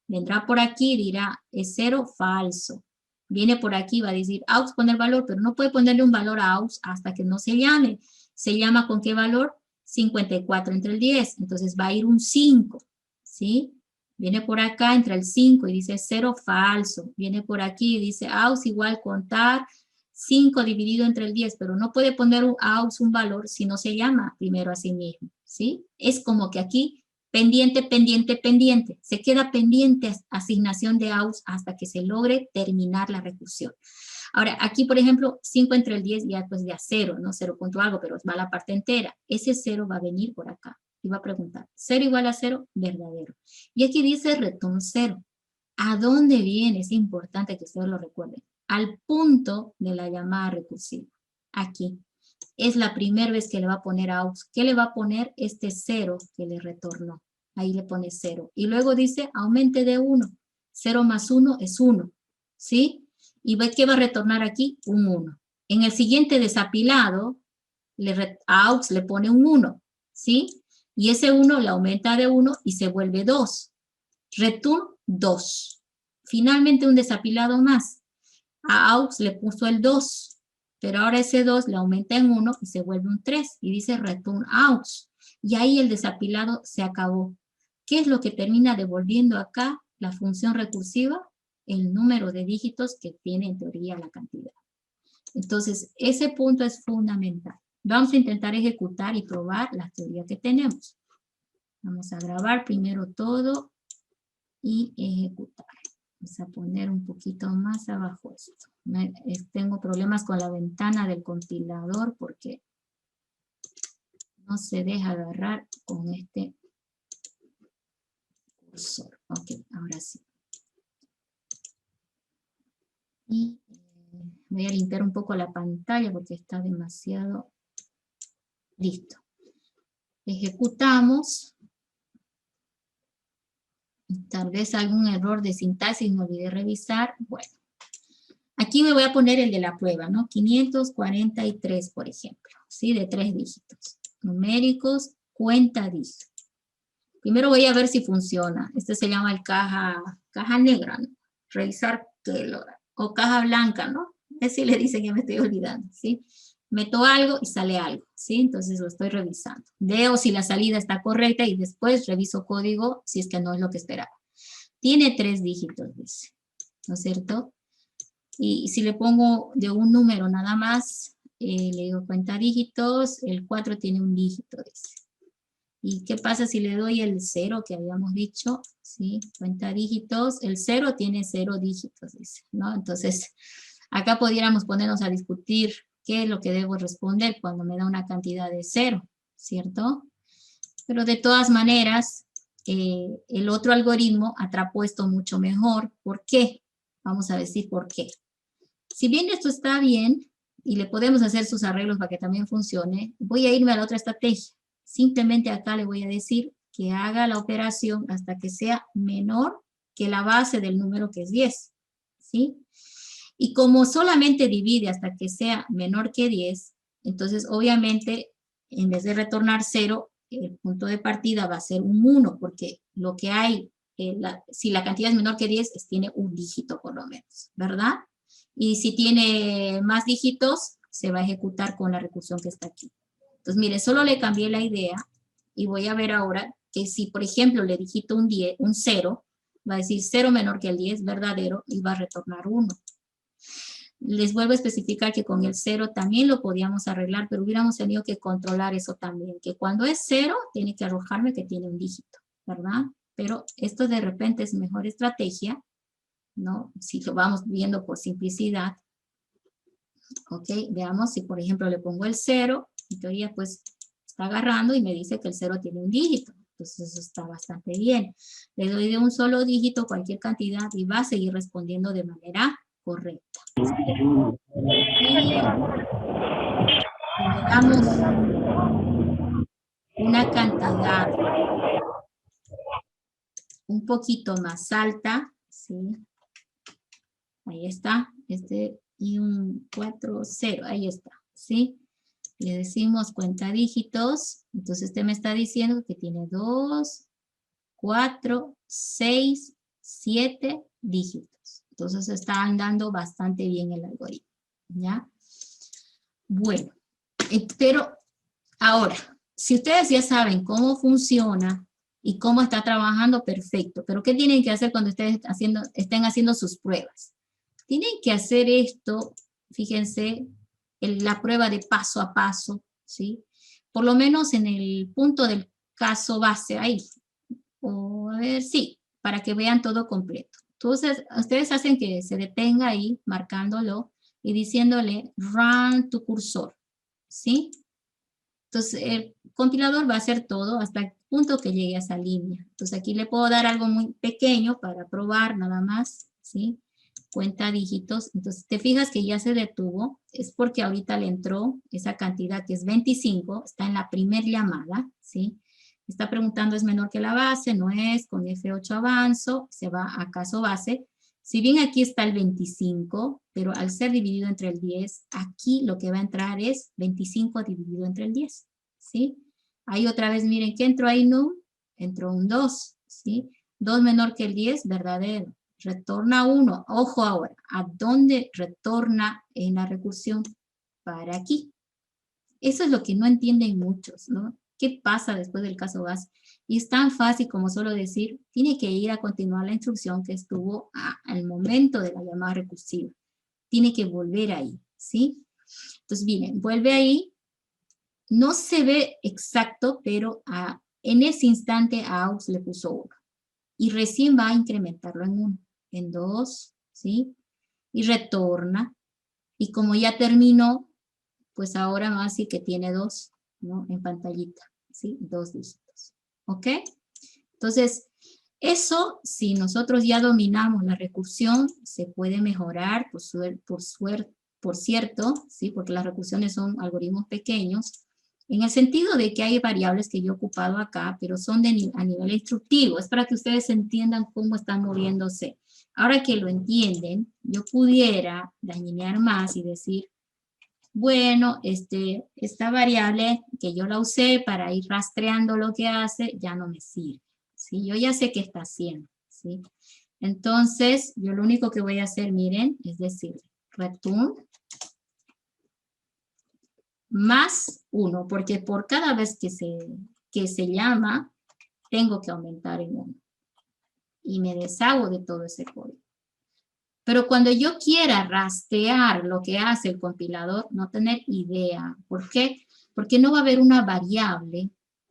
Vendrá por aquí, dirá, es 0, falso. Viene por aquí, va a decir, aux pone el valor, pero no puede ponerle un valor a aux hasta que no se llame. ¿Se llama con qué valor? 54 entre el 10. Entonces va a ir un 5, ¿sí? Viene por acá, entra el 5 y dice 0, falso. Viene por aquí y dice aux igual contar 5 dividido entre el 10, pero no puede poner un aux un valor si no se llama primero a sí mismo, ¿sí? Es como que aquí pendiente, pendiente, pendiente. Se queda pendiente asignación de aux hasta que se logre terminar la recursión. Ahora, aquí, por ejemplo, 5 entre el 10 ya pues ya 0, ¿no? 0 punto algo, pero va a la parte entera. Ese 0 va a venir por acá. y va a preguntar, 0 igual a 0, verdadero. Y aquí dice return 0. ¿A dónde viene? Es importante que ustedes lo recuerden. Al punto de la llamada recursiva. Aquí. Es la primera vez que le va a poner aux. ¿Qué le va a poner? Este 0 que le retornó. Ahí le pone 0. Y luego dice, aumente de 1. 0 más 1 es 1. ¿Sí? ¿Y qué va a retornar aquí? Un 1. En el siguiente desapilado, a aux le pone un 1. ¿Sí? Y ese 1 le aumenta de 1 y se vuelve 2. Return 2. Finalmente un desapilado más. A aux le puso el 2. Pero ahora ese 2 le aumenta en 1 y se vuelve un 3. Y dice return aux. Y ahí el desapilado se acabó. ¿Qué es lo que termina devolviendo acá la función recursiva? El número de dígitos que tiene en teoría la cantidad. Entonces, ese punto es fundamental. Vamos a intentar ejecutar y probar la teoría que tenemos. Vamos a grabar primero todo y ejecutar. Vamos a poner un poquito más abajo esto. Tengo problemas con la ventana del compilador porque no se deja agarrar con este cursor. Ok, ahora sí. Y voy a limpiar un poco la pantalla porque está demasiado... Listo. Ejecutamos. Tal vez algún error de sintaxis me olvidé revisar. Bueno. Aquí me voy a poner el de la prueba, ¿no? 543, por ejemplo. ¿Sí? De 3 dígitos. Numéricos, cuenta dígitos. Primero voy a ver si funciona. Este se llama el caja negra, ¿no? Revisar o caja blanca, ¿no? Es si le dicen que me estoy olvidando, ¿sí? Meto algo y sale algo, ¿sí? Entonces lo estoy revisando. Veo si la salida está correcta y después reviso código si es que no es lo que esperaba. Tiene 3 dígitos, dice, ¿no es cierto? Y si le pongo de un número nada más, le digo cuenta dígitos, el 4 tiene un dígito, dice. ¿Y qué pasa si le doy el 0 que habíamos dicho? ¿Sí? Cuenta dígitos, el 0 tiene 0 dígitos, dice, ¿no? Entonces, acá pudiéramos ponernos a discutir qué es lo que debo responder cuando me da una cantidad de 0, ¿cierto? Pero de todas maneras, el otro algoritmo atrapó esto mucho mejor. ¿Por qué? Vamos a decir por qué. Si bien esto está bien, y le podemos hacer sus arreglos para que también funcione, voy a irme a la otra estrategia. Simplemente acá le voy a decir que haga la operación hasta que sea menor que la base del número que es 10, ¿sí? Y como solamente divide hasta que sea menor que 10, entonces obviamente en vez de retornar 0, el punto de partida va a ser un 1, porque lo que hay, si la cantidad es menor que 10, tiene un dígito por lo menos, ¿verdad? Y si tiene más dígitos, se va a ejecutar con la recursión que está aquí. Entonces, mire, solo le cambié la idea y voy a ver ahora que si, por ejemplo, le digito un 0, va a decir 0 menor que el 10, verdadero, y va a retornar 1. Les vuelvo a especificar que con el 0 también lo podíamos arreglar, pero hubiéramos tenido que controlar eso también, que cuando es 0, tiene que arrojarme que tiene un dígito, ¿verdad? Pero esto de repente es mejor estrategia, ¿no? Si lo vamos viendo por simplicidad. Ok, veamos si por ejemplo le pongo el 0, en teoría pues está agarrando y me dice que el 0 tiene un dígito. Entonces eso está bastante bien. Le doy de un solo dígito cualquier cantidad y va a seguir respondiendo de manera correcta. Y le damos una cantidad un poquito más alta, ¿sí? Ahí está, y un 4, 0, ahí está, ¿sí? Le decimos cuenta dígitos, entonces me está diciendo que tiene 2, 4, 6, 7 dígitos. Entonces está andando bastante bien el algoritmo, ¿ya? Bueno, pero ahora, si ustedes ya saben cómo funciona y cómo está trabajando, perfecto. Pero ¿qué tienen que hacer cuando ustedes estén haciendo sus pruebas? Tienen que hacer esto, fíjense, la prueba de paso a paso, ¿sí? Por lo menos en el punto del caso base, ahí. O a ver, sí, para que vean todo completo. Entonces, ustedes hacen que se detenga ahí, marcándolo, y diciéndole, run tu cursor, ¿sí? Entonces, el compilador va a hacer todo hasta el punto que llegue a esa línea. Entonces, aquí le puedo dar algo muy pequeño para probar nada más, ¿sí? Cuenta dígitos. Entonces, te fijas que ya se detuvo. Es porque ahorita le entró esa cantidad que es 25, está en la primera llamada, ¿sí? Está preguntando, ¿es menor que la base? No es, con F8 avanzo, se va a caso base. Si bien aquí está el 25, pero al ser dividido entre el 10, aquí lo que va a entrar es 25 dividido entre el 10, ¿sí? Ahí otra vez, miren, ¿qué entró ahí? No, entró un 2, ¿sí? 2 menor que el 10, verdadero. Retorna 1. Ojo ahora, ¿a dónde retorna en la recursión? Para aquí. Eso es lo que no entienden muchos, ¿no? ¿Qué pasa después del caso base? Y es tan fácil como solo decir, tiene que ir a continuar la instrucción que estuvo al momento de la llamada recursiva. Tiene que volver ahí, ¿sí? Entonces, miren, vuelve ahí. No se ve exacto, pero en ese instante a AUX le puso 1. Y recién va a incrementarlo en 1, en 2, ¿sí? Y retorna. Y como ya terminó, pues ahora más sí que tiene 2, ¿no? En pantallita, ¿sí? 2 dígitos, ¿ok? Entonces, eso, si nosotros ya dominamos la recursión, se puede mejorar, por cierto, ¿sí? Porque las recursiones son algoritmos pequeños, en el sentido de que hay variables que yo he ocupado acá, pero son a nivel instructivo, es para que ustedes entiendan cómo están moviéndose. Ahora que lo entienden, yo pudiera dañinear más y decir, bueno, esta variable que yo la usé para ir rastreando lo que hace, ya no me sirve, ¿sí? Yo ya sé qué está haciendo, ¿sí? Entonces, yo lo único que voy a hacer, miren, es decir, return más 1, porque por cada vez que se llama, tengo que aumentar en 1. Y me deshago de todo ese código. Pero cuando yo quiera rastrear lo que hace el compilador, no tener idea. ¿Por qué? Porque no va a haber una variable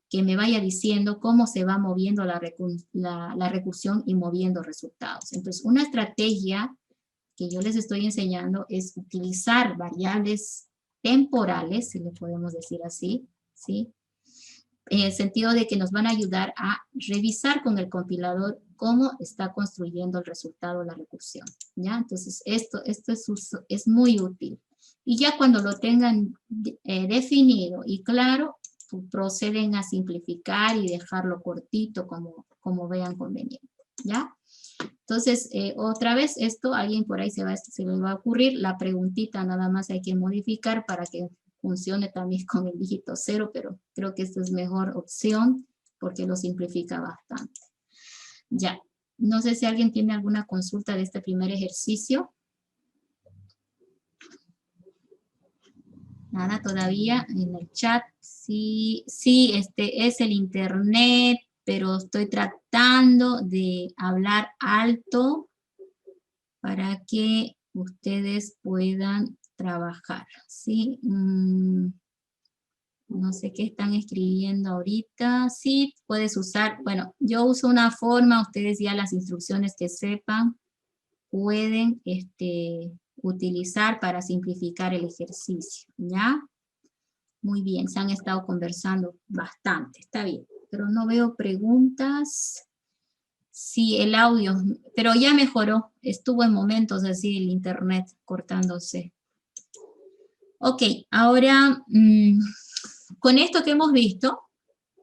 que me vaya diciendo cómo se va moviendo la recursión y moviendo resultados. Entonces, una estrategia que yo les estoy enseñando es utilizar variables temporales, si le podemos decir así, ¿sí? En el sentido de que nos van a ayudar a revisar con el compilador cómo está construyendo el resultado de la recursión, ¿ya? Entonces, esto es muy útil. Y ya cuando lo tengan definido y claro, proceden a simplificar y dejarlo cortito como vean conveniente, ¿ya? Entonces, otra vez esto, alguien por ahí se le va a ocurrir, la preguntita nada más hay que modificar para que funcione también con el dígito 0, pero creo que esta es mejor opción porque lo simplifica bastante. Ya, no sé si alguien tiene alguna consulta de este primer ejercicio. Nada todavía en el chat. Sí, es el internet, pero estoy tratando de hablar alto para que ustedes puedan trabajar, ¿sí? No sé qué están escribiendo ahorita. Sí, puedes usar, bueno, yo uso una forma, ustedes ya las instrucciones que sepan pueden utilizar para simplificar el ejercicio, ¿ya? Muy bien, se han estado conversando bastante, está bien, pero no veo preguntas. Sí, el audio, pero ya mejoró, estuvo en momentos así el internet cortándose. Ok, ahora con esto que hemos visto,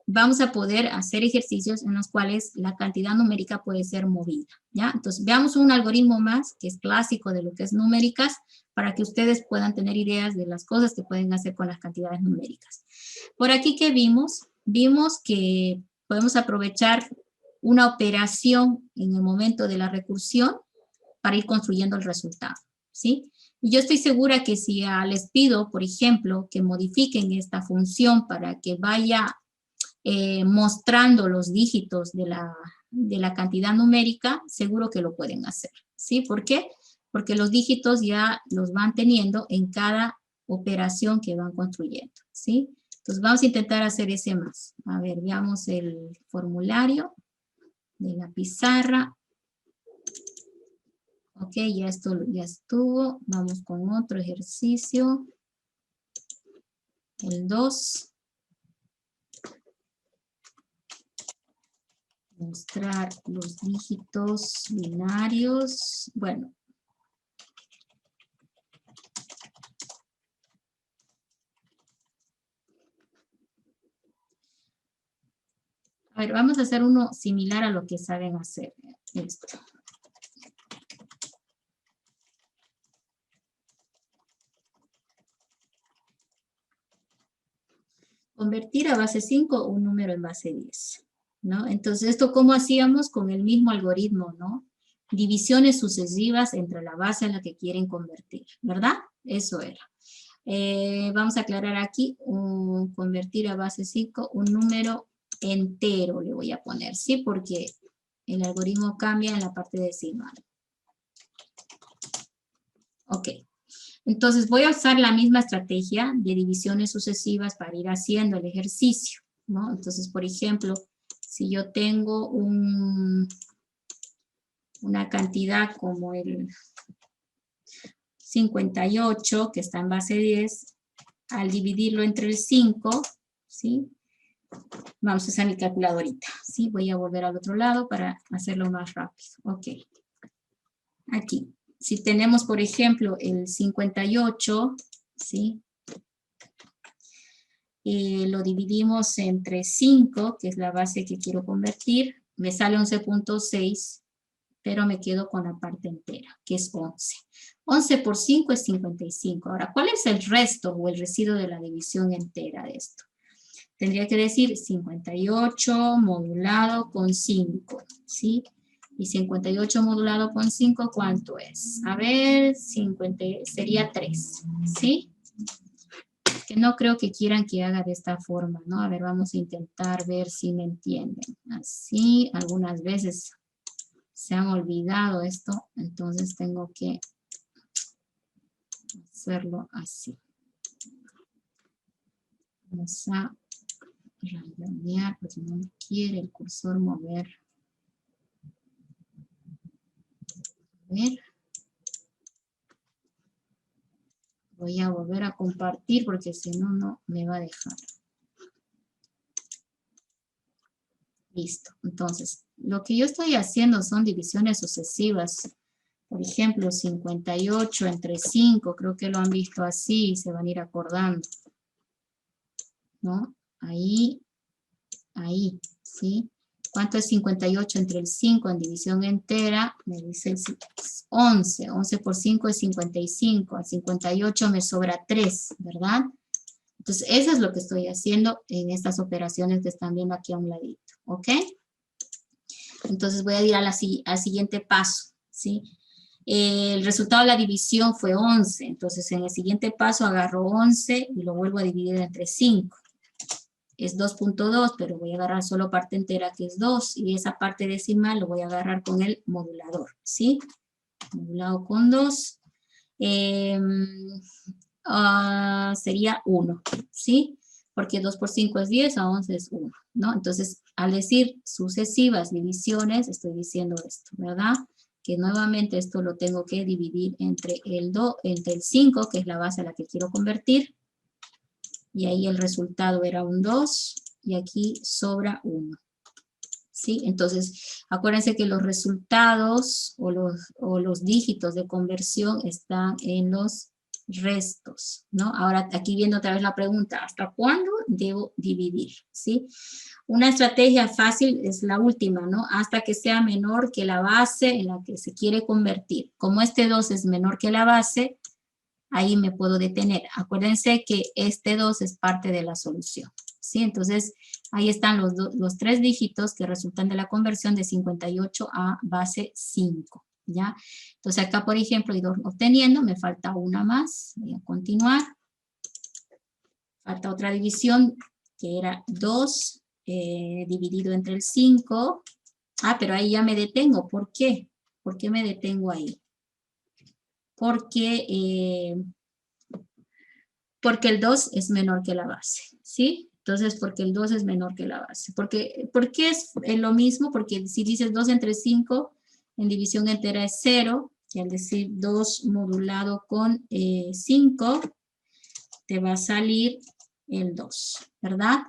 vamos a poder hacer ejercicios en los cuales la cantidad numérica puede ser movida, ¿ya? Entonces, veamos un algoritmo más que es clásico de lo que es numéricas para que ustedes puedan tener ideas de las cosas que pueden hacer con las cantidades numéricas. Por aquí, ¿qué vimos? Vimos que podemos aprovechar una operación en el momento de la recursión para ir construyendo el resultado, ¿sí? Y yo estoy segura que si les pido, por ejemplo, que modifiquen esta función para que vaya mostrando los dígitos de la cantidad numérica, seguro que lo pueden hacer, ¿sí? ¿Por qué? Porque los dígitos ya los van teniendo en cada operación que van construyendo, ¿sí? Entonces vamos a intentar hacer ese más. A ver, veamos el formulario de la pizarra. Ok, ya estuvo. Vamos con otro ejercicio. El 2. Mostrar los dígitos binarios. Bueno. A ver, vamos a hacer uno similar a lo que saben hacer. Esto. Convertir a base 5 un número en base 10, ¿no? Entonces, ¿esto cómo hacíamos? Con el mismo algoritmo, ¿no? Divisiones sucesivas entre la base a la que quieren convertir, ¿verdad? Eso era. Vamos a aclarar aquí, convertir a base 5 un número entero, le voy a poner, ¿sí? Porque el algoritmo cambia en la parte decimal. Ok. Entonces voy a usar la misma estrategia de divisiones sucesivas para ir haciendo el ejercicio, ¿no? Entonces, por ejemplo, si yo tengo una cantidad como el 58, que está en base 10, al dividirlo entre el 5, ¿sí? Vamos a usar mi calculadorita, ¿sí? Voy a volver al otro lado para hacerlo más rápido. Ok. Aquí. Si tenemos, por ejemplo, el 58, ¿sí? Lo dividimos entre 5, que es la base que quiero convertir, me sale 11.6, pero me quedo con la parte entera, que es 11. 11 por 5 es 55. Ahora, ¿cuál es el resto o el residuo de la división entera de esto? Tendría que decir 58 modulado con 5, ¿sí? Y 58 modulado con 5, ¿cuánto es? A ver, 50, sería 3, ¿sí? Que no creo que quieran que haga de esta forma, ¿no? A ver, vamos a intentar ver si me entienden. Así, algunas veces se han olvidado esto, entonces tengo que hacerlo así. Vamos a rayonear, porque no me quiere el cursor mover. A ver. Voy a volver a compartir porque si no, no me va a dejar. Listo. Entonces, lo que yo estoy haciendo son divisiones sucesivas. Por ejemplo, 58 entre 5, creo que lo han visto así y se van a ir acordando. ¿No? Ahí, ¿sí? ¿Cuánto es 58 entre el 5 en división entera? Me dice el 11. 11 por 5 es 55. Al 58 me sobra 3, ¿verdad? Entonces, eso es lo que estoy haciendo en estas operaciones que están viendo aquí a un ladito, ¿ok? Entonces, voy a ir al siguiente paso, ¿sí? El resultado de la división fue 11, entonces en el siguiente paso agarro 11 y lo vuelvo a dividir entre 5. Es 2.2, pero voy a agarrar solo parte entera que es 2, y esa parte decimal lo voy a agarrar con el modulador, ¿sí? Modulado con 2. Sería 1, ¿sí? Porque 2 por 5 es 10, a 11 es 1, ¿no? Entonces, al decir sucesivas divisiones, estoy diciendo esto, ¿verdad? Que nuevamente esto lo tengo que dividir entre el 5, que es la base a la que quiero convertir, y ahí el resultado era un 2, y aquí sobra 1. ¿Sí? Entonces, acuérdense que los resultados o los dígitos de conversión están en los restos, ¿no? Ahora, aquí viendo otra vez la pregunta, ¿hasta cuándo debo dividir? ¿Sí? Una estrategia fácil es la última, ¿no? Hasta que sea menor que la base en la que se quiere convertir. Como este 2 es menor que la base, ahí me puedo detener. Acuérdense que este 2 es parte de la solución, ¿sí? Entonces, ahí están los 3 dígitos que resultan de la conversión de 58 a base 5, ¿ya? Entonces, acá, por ejemplo, he ido obteniendo, me falta una más, voy a continuar. Falta otra división, que era 2 dividido entre el 5. Ah, pero ahí ya me detengo, ¿por qué? ¿Por qué me detengo ahí? Porque el 2 es menor que la base, ¿sí? Entonces, porque el 2 es menor que la base. ¿Por qué es lo mismo? Porque si dices 2 entre 5, en división entera es 0, y al decir 2 modulado con 5, te va a salir el 2, ¿verdad?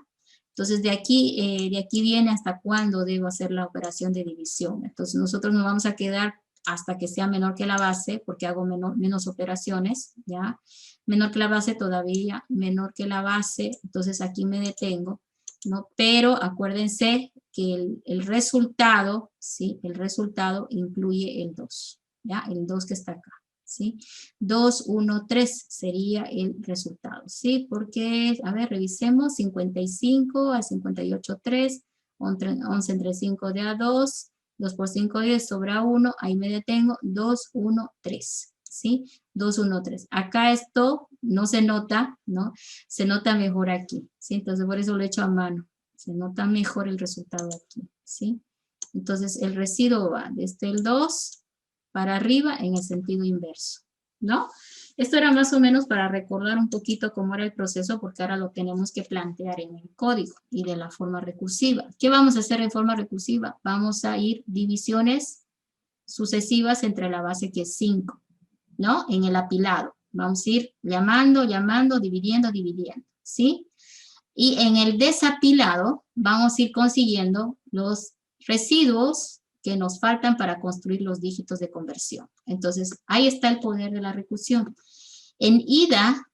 Entonces de aquí viene hasta cuándo debo hacer la operación de división. Entonces nosotros nos vamos a quedar hasta que sea menor que la base, porque hago menos operaciones, ¿ya? Menor que la base todavía, menor que la base, entonces aquí me detengo, ¿no? Pero acuérdense que el resultado, ¿sí? El resultado incluye el 2, ¿ya? El 2 que está acá, ¿sí? 2, 1, 3 sería el resultado, ¿sí? Porque, a ver, revisemos, 55 a 58, 3, 11 entre 5 de a 2, 2 por 5, 10, sobra 1, ahí me detengo, 2, 1, 3, ¿sí? 2, 1, 3. Acá esto no se nota, ¿no? Se nota mejor aquí, ¿sí? Entonces por eso lo he hecho a mano. Se nota mejor el resultado aquí, ¿sí? Entonces el residuo va desde el 2 para arriba en el sentido inverso, ¿no? Esto era más o menos para recordar un poquito cómo era el proceso, porque ahora lo tenemos que plantear en el código y de la forma recursiva. ¿Qué vamos a hacer en forma recursiva? Vamos a ir divisiones sucesivas entre la base que es 5, ¿no? En el apilado. Vamos a ir llamando, dividiendo, ¿sí? Y en el desapilado vamos a ir consiguiendo los residuos que nos faltan para construir los dígitos de conversión. Entonces, ahí está el poder de la recursión. En ida,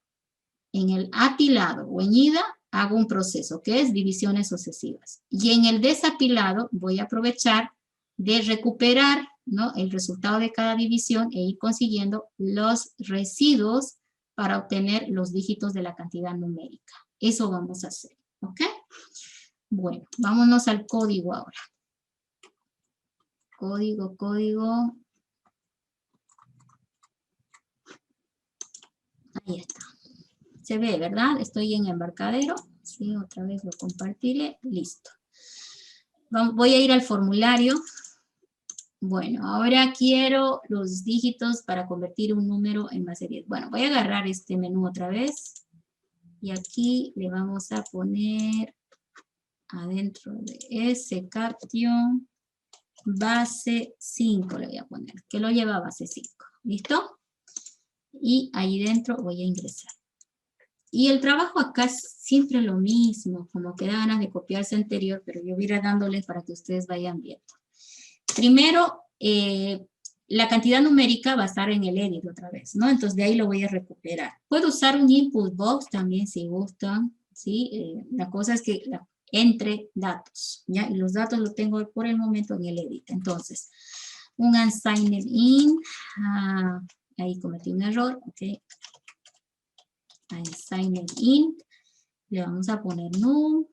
en el apilado o en ida, hago un proceso que es divisiones sucesivas. Y en el desapilado voy a aprovechar de recuperar, ¿no?, el resultado de cada división e ir consiguiendo los residuos para obtener los dígitos de la cantidad numérica. Eso vamos a hacer, ¿ok? Bueno, vámonos al código ahora. Código. Ahí está. Se ve, ¿verdad? Estoy en embarcadero. Sí, otra vez lo compartiré. Listo. Voy a ir al formulario. Bueno, ahora quiero los dígitos para convertir un número en base 10. Bueno, voy a agarrar este menú otra vez. Y aquí le vamos a poner adentro de ese caption base 5 le voy a poner, que lo lleva a base 5. ¿Listo? Y ahí dentro voy a ingresar. Y el trabajo acá es siempre lo mismo, como que da ganas de copiarse anterior, pero yo voy a ir dándoles para que ustedes vayan viendo. Primero, la cantidad numérica va a estar en el edit otra vez, ¿no? Entonces de ahí lo voy a recuperar. Puedo usar un input box también si gustan, ¿sí? La cosa es que entre datos, ¿ya? Y los datos los tengo por el momento en el edit. Entonces, un unsigned in, ahí cometí un error, ok. Unsigned in, le vamos a poner num,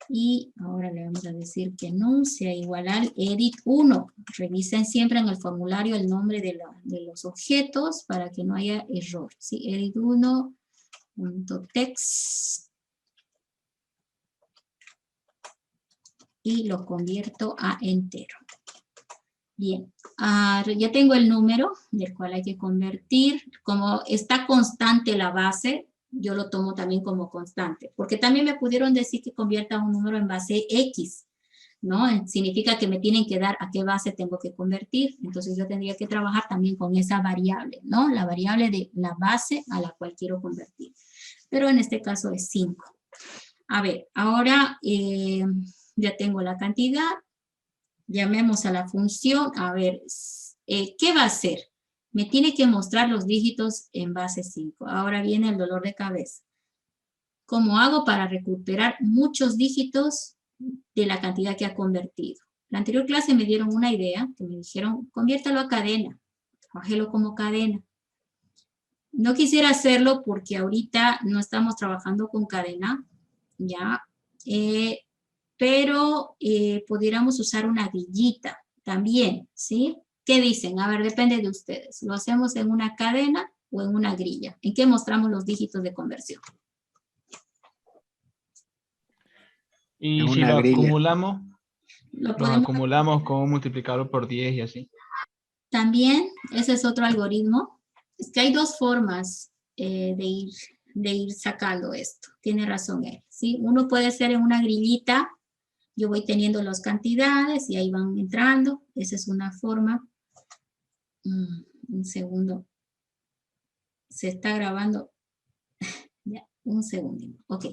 y ahora le vamos a decir que num sea igual al edit 1. Revisen siempre en el formulario el nombre de los objetos para que no haya error, ¿sí? Edit 1.text. Y lo convierto a entero. Bien, ya tengo el número del cual hay que convertir. Como está constante la base, yo lo tomo también como constante. Porque también me pudieron decir que convierta un número en base X, ¿no? Significa que me tienen que dar a qué base tengo que convertir. Entonces yo tendría que trabajar también con esa variable, ¿no? La variable de la base a la cual quiero convertir. Pero en este caso es 5. A ver, ahora ya tengo la cantidad. Llamemos a la función, a ver, ¿qué va a hacer? Me tiene que mostrar los dígitos en base 5. Ahora viene el dolor de cabeza. ¿Cómo hago para recuperar muchos dígitos de la cantidad que ha convertido? La anterior clase me dieron una idea, que me dijeron, conviértalo a cadena, trabájelo como cadena. No quisiera hacerlo porque ahorita no estamos trabajando con cadena, ¿ya? Pero pudiéramos usar una grillita también, ¿sí? ¿Qué dicen? A ver, depende de ustedes. ¿Lo hacemos en una cadena o en una grilla? ¿En qué mostramos los dígitos de conversión? Y En si una grilla. Lo los podemos acumulamos con un multiplicador por 10 y así. también, ese es otro algoritmo. Es que hay dos formas de ir sacando esto. Tiene razón él, ¿sí? Uno puede ser en una grillita. Yo voy teniendo las cantidades y ahí van entrando. Esa es una forma. Un segundo. Se está grabando. Ya, Un segundo. Ok.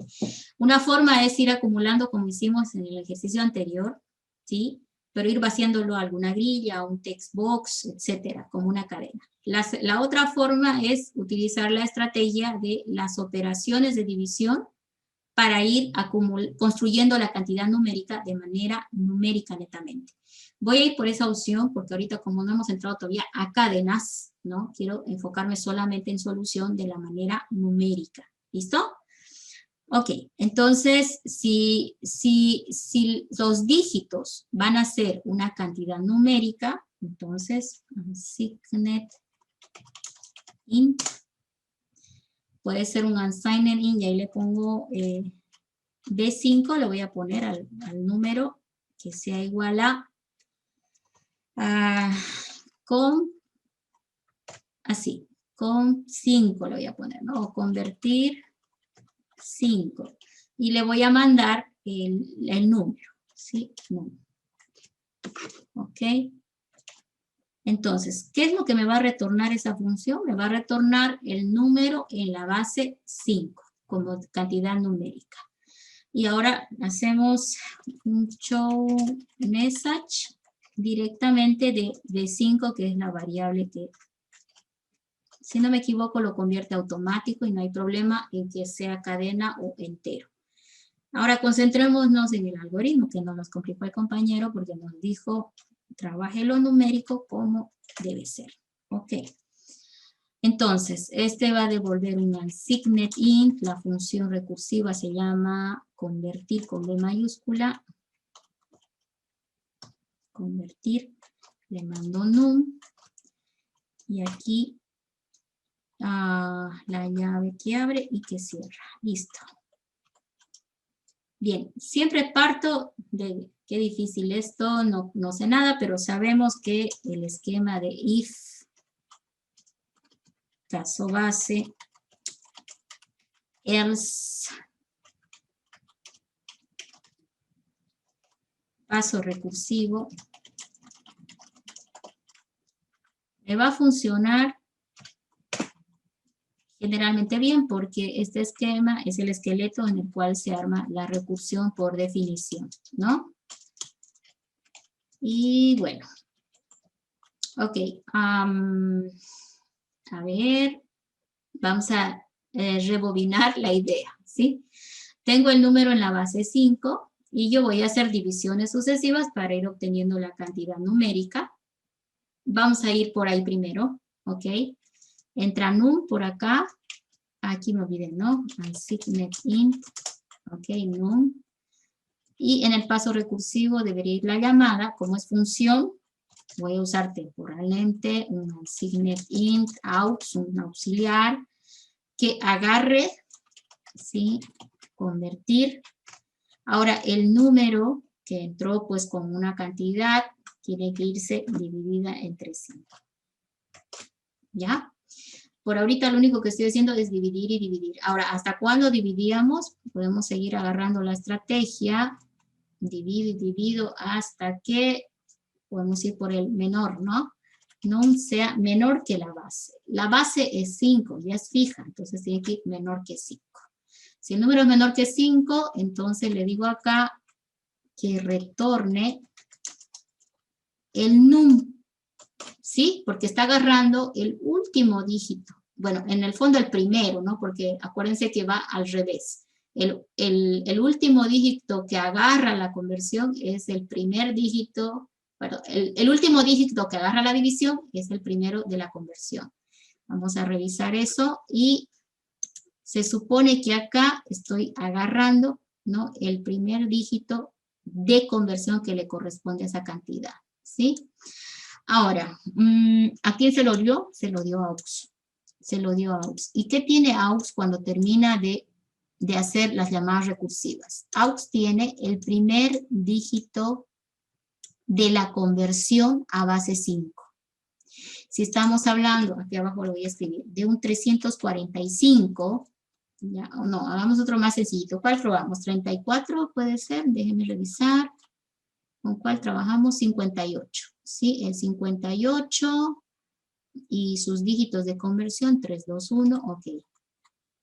Una forma es ir acumulando como hicimos en el ejercicio anterior, ¿sí? Pero ir vaciándolo a alguna grilla, a un text box, etcétera, como una cadena. La otra forma es utilizar la estrategia de las operaciones de división para ir construyendo la cantidad numérica de manera numérica netamente. Voy a ir por esa opción porque ahorita como no hemos entrado todavía a cadenas, ¿no? Quiero enfocarme solamente en solución de la manera numérica. ¿Listo? Ok, entonces si los dígitos van a ser una cantidad numérica, entonces unsigned int puede ser un unsigned int y ahí le pongo B5, le voy a poner al número que sea igual a con 5 le voy a poner, ¿no? O convertir 5. Y le voy a mandar el número, ¿sí? Número. ¿Ok? Entonces, ¿qué es lo que me va a retornar esa función? Me va a retornar el número en la base 5, como cantidad numérica. Y ahora hacemos un show message directamente de 5, que es la variable que, si no me equivoco, lo convierte automático y no hay problema en que sea cadena o entero. Ahora concentrémonos en el algoritmo, que nos los complicó el compañero porque nos dijo, trabaje lo numérico como debe ser. Ok. Entonces, este va a devolver un unsigned int, la función recursiva se llama convertir con B mayúscula. Convertir, le mando num. Y aquí la llave que abre y que cierra. Listo. Bien, siempre parto de, qué difícil esto, no sé nada, pero sabemos que el esquema de if, caso base, else, paso recursivo, me va a funcionar generalmente bien porque este esquema es el esqueleto en el cual se arma la recursión por definición, ¿no? Y bueno, ok, a ver, vamos a rebobinar la idea, ¿sí? Tengo el número en la base 5 y yo voy a hacer divisiones sucesivas para ir obteniendo la cantidad numérica. Vamos a ir por ahí primero, ¿ok? Entra num por acá. Aquí me olvidé, ¿no? Unsigned int, ok, num. Y en el paso recursivo debería ir la llamada, como es función, voy a usar temporalmente un unsigned int, aux, un auxiliar, que agarre, ¿sí? Convertir. Ahora el número que entró pues con una cantidad tiene que irse dividida entre 5. ¿Ya? Por ahorita lo único que estoy haciendo es dividir y dividir. Ahora, ¿hasta cuándo dividíamos? Podemos seguir agarrando la estrategia. Divido y divido hasta que podemos ir por el menor, ¿no? Num sea menor que la base. La base es 5, ya es fija, entonces tiene que ir menor que 5. Si el número es menor que 5, entonces le digo acá que retorne el num, ¿sí? Porque está agarrando el último dígito. Bueno, en el fondo el primero, ¿no? Porque acuérdense que va al revés. El último dígito que agarra la conversión es el primer dígito, perdón, el último dígito que agarra la división es el primero de la conversión. Vamos a revisar eso y se supone que acá estoy agarrando, ¿no? El primer dígito de conversión que le corresponde a esa cantidad, ¿sí? Ahora, ¿a quién se lo dio? Se lo dio a aux. Se lo dio a aux. ¿Y qué tiene aux cuando termina de hacer las llamadas recursivas? Aux tiene el primer dígito de la conversión a base 5. Si estamos hablando, aquí abajo lo voy a escribir, de un 345, ya, no, hagamos otro más sencillito. ¿Cuál probamos? 34 puede ser, déjenme revisar. ¿Con cuál trabajamos? 58, ¿sí? El 58 y sus dígitos de conversión, 3, 2, 1, ok.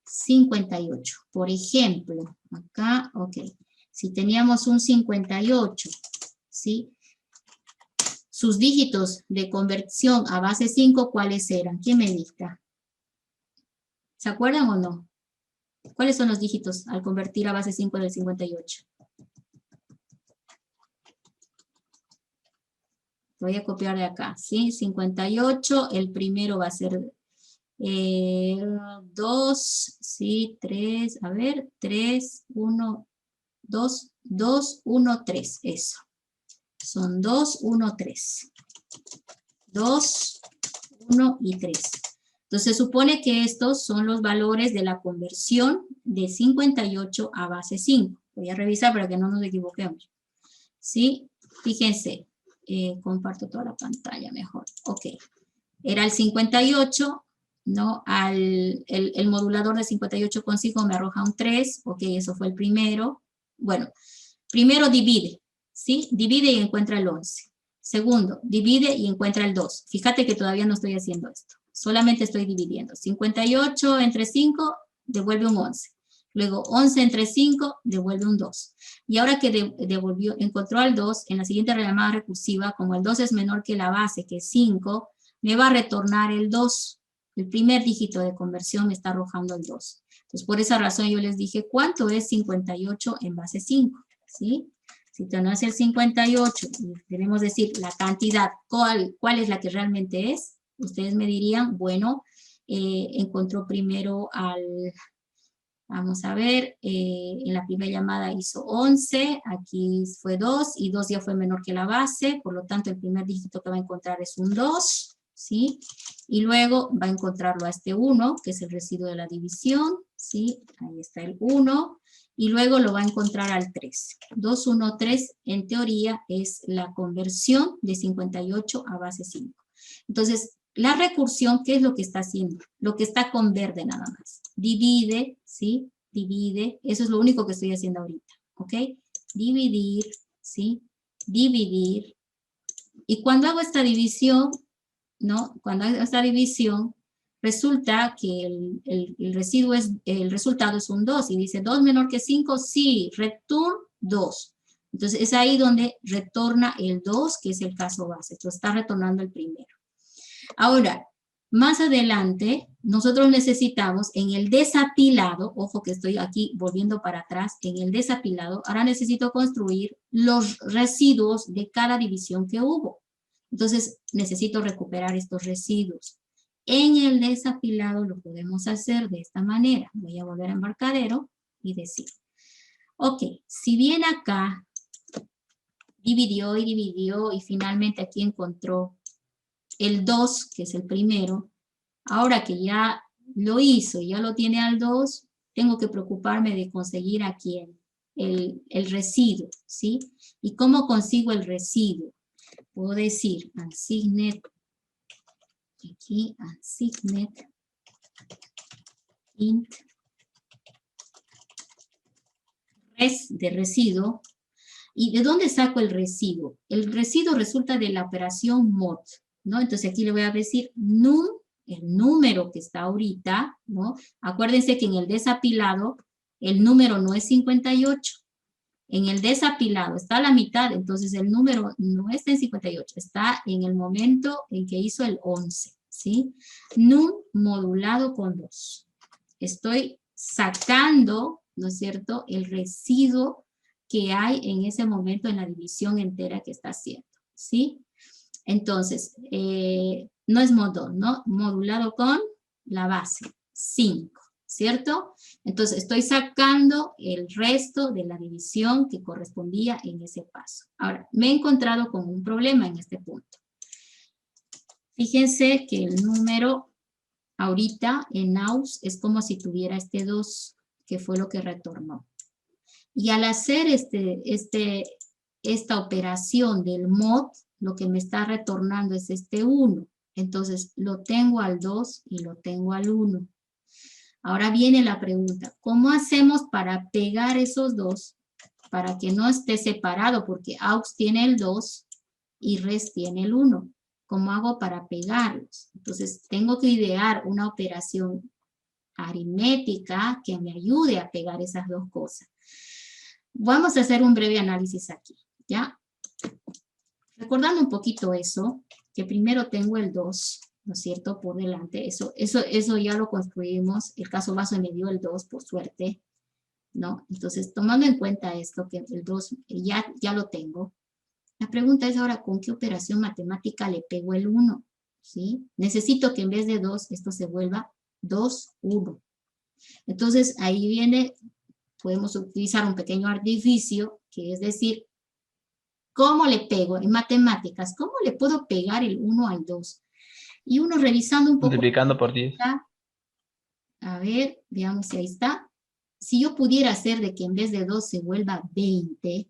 58. Por ejemplo, acá, ok. Si teníamos un 58, ¿sí? Sus dígitos de conversión a base 5, ¿cuáles eran? ¿Quién me dicta? ¿Se acuerdan o no? ¿Cuáles son los dígitos al convertir a base 5 del 58? Voy a copiar de acá, ¿sí? 58, el primero va a ser 2, ¿sí? 3, a ver, 3, 1, 2, 2, 1, 3, eso. Son 2, 1, 3. 2, 1 y 3. Entonces, se supone que estos son los valores de la conversión de 58 a base 5. Voy a revisar para que no nos equivoquemos. ¿Sí? Fíjense, comparto toda la pantalla mejor. Ok. Era el 58, ¿no? El modulador de 58 con 5 me arroja un 3. Ok, eso fue el primero. Bueno, primero divide, ¿sí? Divide y encuentra el 11. Segundo, divide y encuentra el 2. Fíjate que todavía no estoy haciendo esto. Solamente estoy dividiendo. 58 entre 5 devuelve un 11. Luego 11 entre 5 devuelve un 2. Y ahora que encontró al 2, en la siguiente llamada recursiva, como el 2 es menor que la base, que es 5, me va a retornar el 2. El primer dígito de conversión me está arrojando el 2. Entonces, por esa razón yo les dije, ¿cuánto es 58 en base 5? ¿Sí? Si tenemos el 58 y queremos decir la cantidad, ¿cuál es la que realmente es? Ustedes me dirían, bueno, encontró primero vamos a ver, en la primera llamada hizo 11, aquí fue 2 y 2 ya fue menor que la base, por lo tanto el primer dígito que va a encontrar es un 2, ¿sí? Y luego va a encontrarlo a este 1, que es el residuo de la división, ¿sí? Ahí está el 1. Y luego lo va a encontrar al 3. 2, 1, 3, en teoría, es la conversión de 58 a base 5. Entonces, la recursión, ¿qué es lo que está haciendo? Lo que está con verde nada más. Divide, ¿sí? Divide. Eso es lo único que estoy haciendo ahorita, ¿ok? Dividir, ¿sí? Dividir. Y cuando hago esta división, ¿no? Cuando hago esta división, resulta que el resultado es un 2 y dice 2 menor que 5, sí, return 2. Entonces es ahí donde retorna el 2, que es el caso base. Entonces está retornando el primero. Ahora, más adelante, nosotros necesitamos en el desapilado, ojo que estoy aquí volviendo para atrás, en el desapilado, ahora necesito construir los residuos de cada división que hubo. Entonces, necesito recuperar estos residuos. En el desapilado lo podemos hacer de esta manera. Voy a volver a embarcadero y decir, ok, si bien acá dividió y finalmente aquí encontró el 2, que es el primero, ahora que ya lo hizo, ya lo tiene al 2, tengo que preocuparme de conseguir aquí el residuo, ¿sí? ¿Y cómo consigo el residuo? Puedo decir unsignet, aquí unsignet int res de residuo. ¿Y de dónde saco el residuo? El residuo resulta de la operación mod, ¿no? Entonces aquí le voy a decir num, el número que está ahorita, ¿no? Acuérdense que en el desapilado el número no es 58. En el desapilado está a la mitad, entonces el número no está en 58, está en el momento en que hizo el 11, ¿sí? Num modulado con 2. Estoy sacando, ¿no es cierto?, el residuo que hay en ese momento en la división entera que está haciendo, ¿sí? Entonces, no es modo, ¿no? Modulado con la base, 5, ¿cierto? Entonces, estoy sacando el resto de la división que correspondía en ese paso. Ahora, me he encontrado con un problema en este punto. Fíjense que el número ahorita en AUS es como si tuviera este 2, que fue lo que retornó. Y al hacer esta operación del mod, lo que me está retornando es este 1. Entonces, lo tengo al 2 y lo tengo al 1. Ahora viene la pregunta, ¿cómo hacemos para pegar esos dos para que no esté separado? Porque AUX tiene el 2 y RES tiene el 1. ¿Cómo hago para pegarlos? Entonces, tengo que idear una operación aritmética que me ayude a pegar esas dos cosas. Vamos a hacer un breve análisis aquí, ¿ya? Recordando un poquito eso, que primero tengo el 2, ¿no es cierto?, por delante. Eso ya lo construimos. El caso base me dio el 2, por suerte, ¿no? Entonces, tomando en cuenta esto, que el 2 ya lo tengo, la pregunta es ahora, ¿con qué operación matemática le pego el 1? ¿Sí? Necesito que en vez de 2, esto se vuelva 2, 1. Entonces, ahí viene, podemos utilizar un pequeño artificio, que es decir, ¿cómo le pego en matemáticas? ¿Cómo le puedo pegar el 1 al 2? Y uno revisando un poco. Multiplicando por 10. A ver, veamos si ahí está. Si yo pudiera hacer de que en vez de 2 se vuelva 20,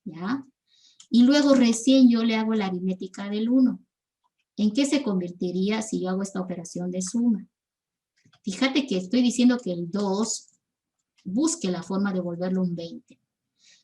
¿ya? Y luego recién yo le hago la aritmética del 1. ¿En qué se convertiría si yo hago esta operación de suma? Fíjate que estoy diciendo que el 2 busque la forma de volverlo un 20.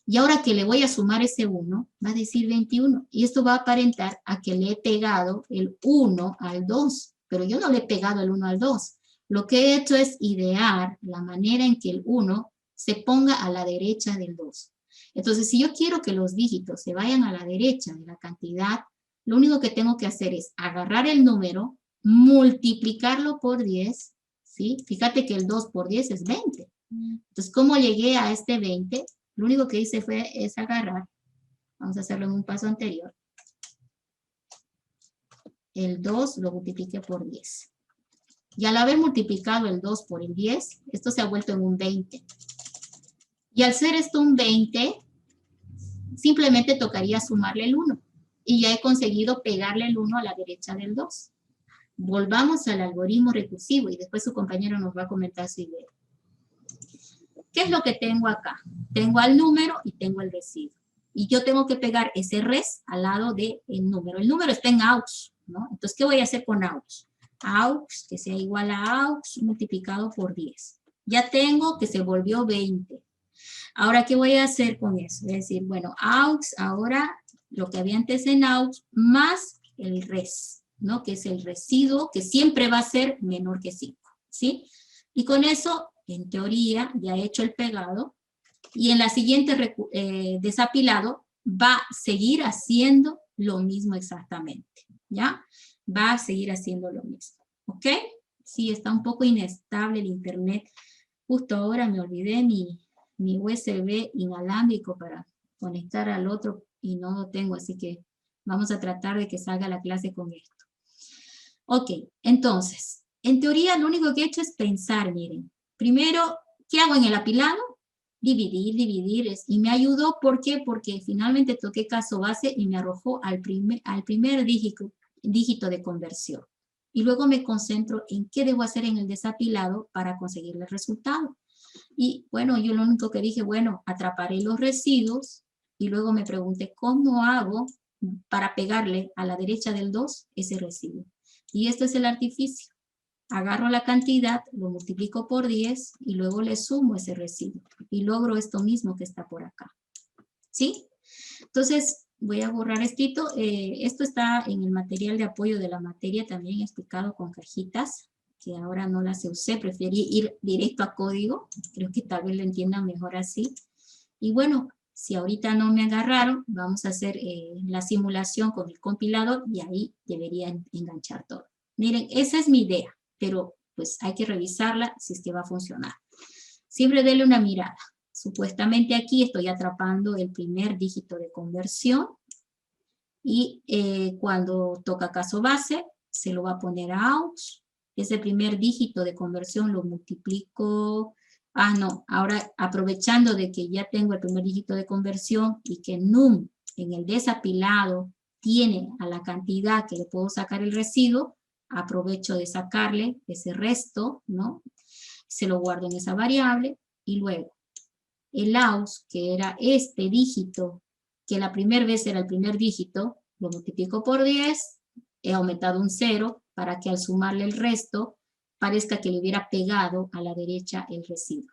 Y ahora que le voy a sumar ese 1, va a decir 21. Y esto va a aparentar a que le he pegado el 1 al 2. Pero yo no le he pegado el 1 al 2. Lo que he hecho es idear la manera en que el 1 se ponga a la derecha del 2. Entonces, si yo quiero que los dígitos se vayan a la derecha de la cantidad, lo único que tengo que hacer es agarrar el número, multiplicarlo por 10, ¿sí? Fíjate que el 2 por 10 es 20. Entonces, ¿cómo llegué a este 20? Lo único que hice es agarrar, vamos a hacerlo en un paso anterior, el 2 lo multipliqué por 10. Y al haber multiplicado el 2 por el 10, esto se ha vuelto en un 20. Y al ser esto un 20, simplemente tocaría sumarle el 1. Y ya he conseguido pegarle el 1 a la derecha del 2. Volvamos al algoritmo recursivo y después su compañero nos va a comentar su idea. ¿Qué es lo que tengo acá? Tengo al número y tengo el residuo. Y yo tengo que pegar ese res al lado del número. El número está en aux, ¿no? Entonces, ¿qué voy a hacer con aux? Aux, que sea igual a aux multiplicado por 10. Ya tengo que se volvió 20. Ahora, ¿qué voy a hacer con eso? Es decir, bueno, aux, ahora lo que había antes en aux, más el res, ¿no? Que es el residuo, que siempre va a ser menor que 5, ¿sí? Y con eso, en teoría, ya he hecho el pegado, y en la siguiente desapilado va a seguir haciendo lo mismo exactamente, ¿ya? Va a seguir haciendo lo mismo, ¿ok? Sí, está un poco inestable el internet. Justo ahora me olvidé mi USB inalámbrico para conectar al otro y no lo tengo, así que vamos a tratar de que salga la clase con esto. Ok, entonces, en teoría lo único que he hecho es pensar, miren. Primero, ¿qué hago en el apilado? Dividir, y me ayudó, ¿por qué? Porque finalmente toqué caso base y me arrojó al primer dígito de conversión. Y luego me concentro en qué debo hacer en el desapilado para conseguir el resultado. Y bueno, yo lo único que dije, bueno, atraparé los residuos y luego me pregunté, ¿cómo hago para pegarle a la derecha del 2 ese residuo? Y este es el artificio. Agarro la cantidad, lo multiplico por 10 y luego le sumo ese residuo. Y logro esto mismo que está por acá. ¿Sí? Entonces, voy a borrar esto. Esto está en el material de apoyo de la materia, también explicado con cajitas, que ahora no las usé, preferí ir directo a código. Creo que tal vez lo entiendan mejor así. Y bueno, si ahorita no me agarraron, vamos a hacer la simulación con el compilador y ahí debería enganchar todo. Miren, esa es mi idea, pero pues hay que revisarla si es que va a funcionar. Siempre denle una mirada. Supuestamente aquí estoy atrapando el primer dígito de conversión y cuando toca caso base, se lo va a poner a aux. Ese primer dígito de conversión lo multiplico. Ah, no, ahora aprovechando de que ya tengo el primer dígito de conversión y que num en el desapilado tiene a la cantidad que le puedo sacar el residuo, aprovecho de sacarle ese resto, ¿no? Se lo guardo en esa variable y luego el aux, que era este dígito, que la primera vez era el primer dígito, lo multiplico por 10, he aumentado un 0 para que al sumarle el resto parezca que le hubiera pegado a la derecha el residuo.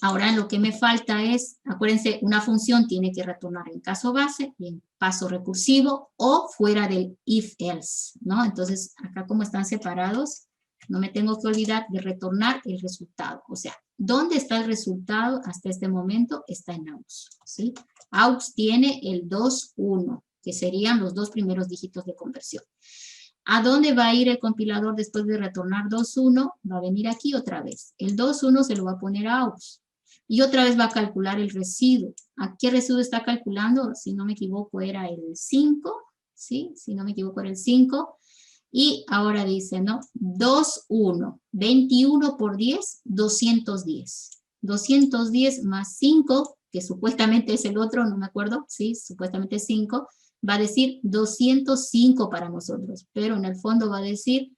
Ahora lo que me falta es, acuérdense, una función tiene que retornar en caso base y en paso recursivo o fuera del if else, ¿no? Entonces, acá como están separados, No me tengo que olvidar de retornar el resultado. O sea, ¿dónde está el resultado hasta este momento? Está en AUX, ¿sí? AUX tiene el 2, 1, que serían los dos primeros dígitos de conversión. ¿A dónde va a ir el compilador después de retornar 2, 1? Va a venir aquí otra vez. El 2, 1 se lo va a poner a AUX. Y otra vez va a calcular el residuo. ¿A qué residuo está calculando? Si no me equivoco era el 5, ¿sí? Si no me equivoco era el 5. Y ahora dice, ¿no? 2, 1. 21 por 10, 210. 210 más 5, que supuestamente es el otro, no me acuerdo, ¿sí? Supuestamente es 5. Va a decir 205 para nosotros, pero en el fondo va a decir,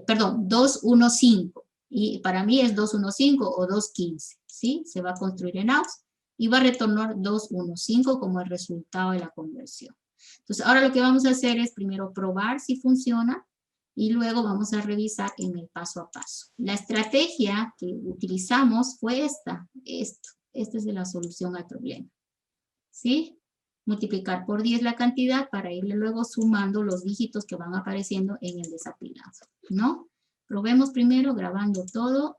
perdón, 215. Y para mí es 215 o 215, ¿sí? Se va a construir en AUX y va a retornar 215 como el resultado de la conversión. Entonces, ahora lo que vamos a hacer es primero probar si funciona y luego vamos a revisar en el paso a paso. La estrategia que utilizamos fue esta es la solución al problema, ¿sí? Multiplicar por 10 la cantidad para irle luego sumando los dígitos que van apareciendo en el desapilado, ¿no? Probemos primero grabando todo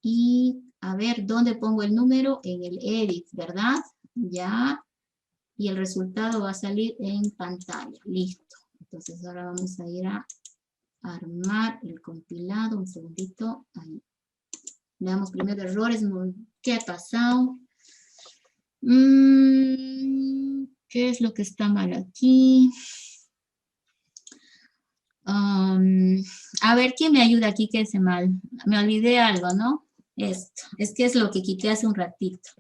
y a ver dónde pongo el número en el edit, ¿verdad? Ya, y el resultado va a salir en pantalla, listo. Entonces ahora vamos a ir a armar el compilado, un segundito, ahí. Veamos primero errores, ¿qué ha pasado? ¿Qué es lo que está mal aquí? A ver, ¿quién me ayuda aquí? ¿Qué hice mal? Me olvidé algo, ¿no? Esto, es que es lo que quité hace un ratito.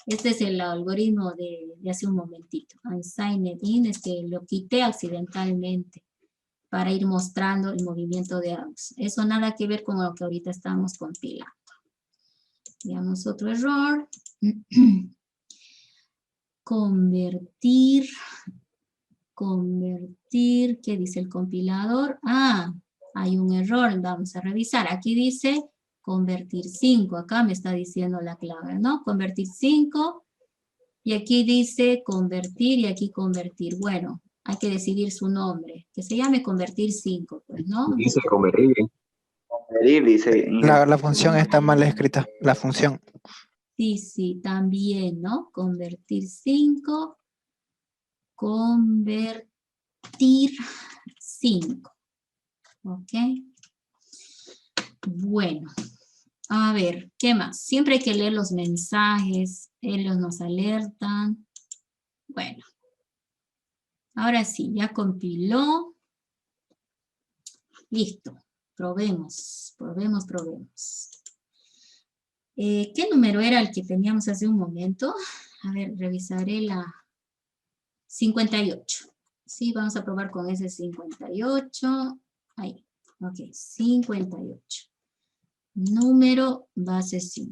Este es el algoritmo de hace un momentito. Unsigned in, es que lo quité accidentalmente para ir mostrando el movimiento de AUX. Eso nada que ver con lo que ahorita estamos compilando. Veamos otro error. Convertir, ¿qué dice el compilador? Ah, hay un error, vamos a revisar. Aquí dice convertir 5, acá me está diciendo la clave, ¿no? Convertir 5, y aquí dice convertir, y aquí convertir. Bueno, hay que decidir su nombre, que se llame convertir 5, pues, ¿no? Dice convertir. Convertir, dice. La función está mal escrita, la función. Sí, sí, también, ¿no? Convertir 5, convertir 5. ¿Ok? Bueno, a ver, ¿qué más? Siempre hay que leer los mensajes, ellos nos alertan. Bueno, ahora sí, ya compiló. Listo, probemos. ¿Qué número era el que teníamos hace un momento? A ver, revisaré la 58. Sí, vamos a probar con ese 58. Ahí, ok, 58. Número base 5.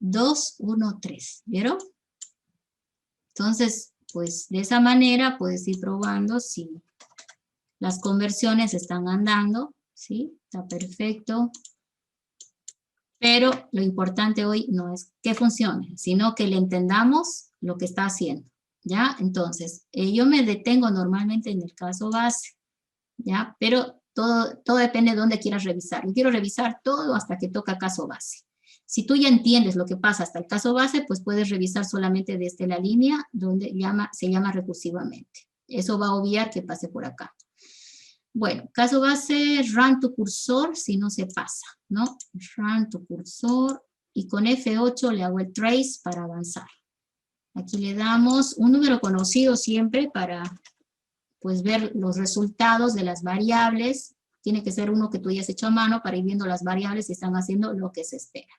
213, ¿vieron? Entonces, pues de esa manera puedes ir probando si las conversiones están andando, ¿sí? Está perfecto. Pero lo importante hoy no es que funcione, sino que le entendamos lo que está haciendo, ¿ya? Entonces, yo me detengo normalmente en el caso base, ¿ya? Pero todo depende de dónde quieras revisar. Yo quiero revisar todo hasta que toca caso base. Si tú ya entiendes lo que pasa hasta el caso base, pues puedes revisar solamente desde la línea donde se llama recursivamente. Eso va a obviar que pase por acá. Bueno, caso base, run to cursor, si no se pasa, ¿no? Run to cursor, y con F8 le hago el trace para avanzar. Aquí le damos un número conocido siempre para, pues, ver los resultados de las variables. Tiene que ser uno que tú hayas hecho a mano para ir viendo las variables si están haciendo lo que se espera.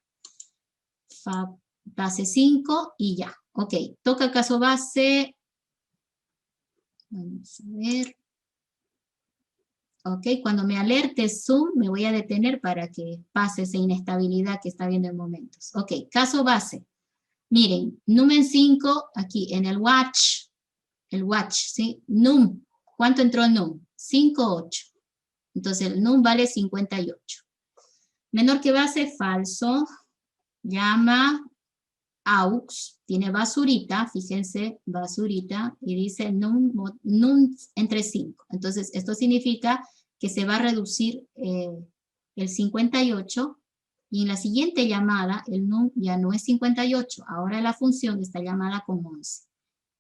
Base 5 y ya. Ok, toca caso base. Vamos a ver. Ok, cuando me alerte Zoom, me voy a detener para que pase esa inestabilidad que está viendo en momentos. Ok, caso base. Miren, num en 5, aquí en el watch, ¿sí? Num, ¿cuánto entró el num? 5, 8. Entonces el num vale 58. Menor que base, falso. Llama aux, tiene basurita, fíjense, basurita, y dice num entre 5. Entonces esto significa que se va a reducir el 58, y en la siguiente llamada el num ya no es 58, ahora la función está llamada con 11.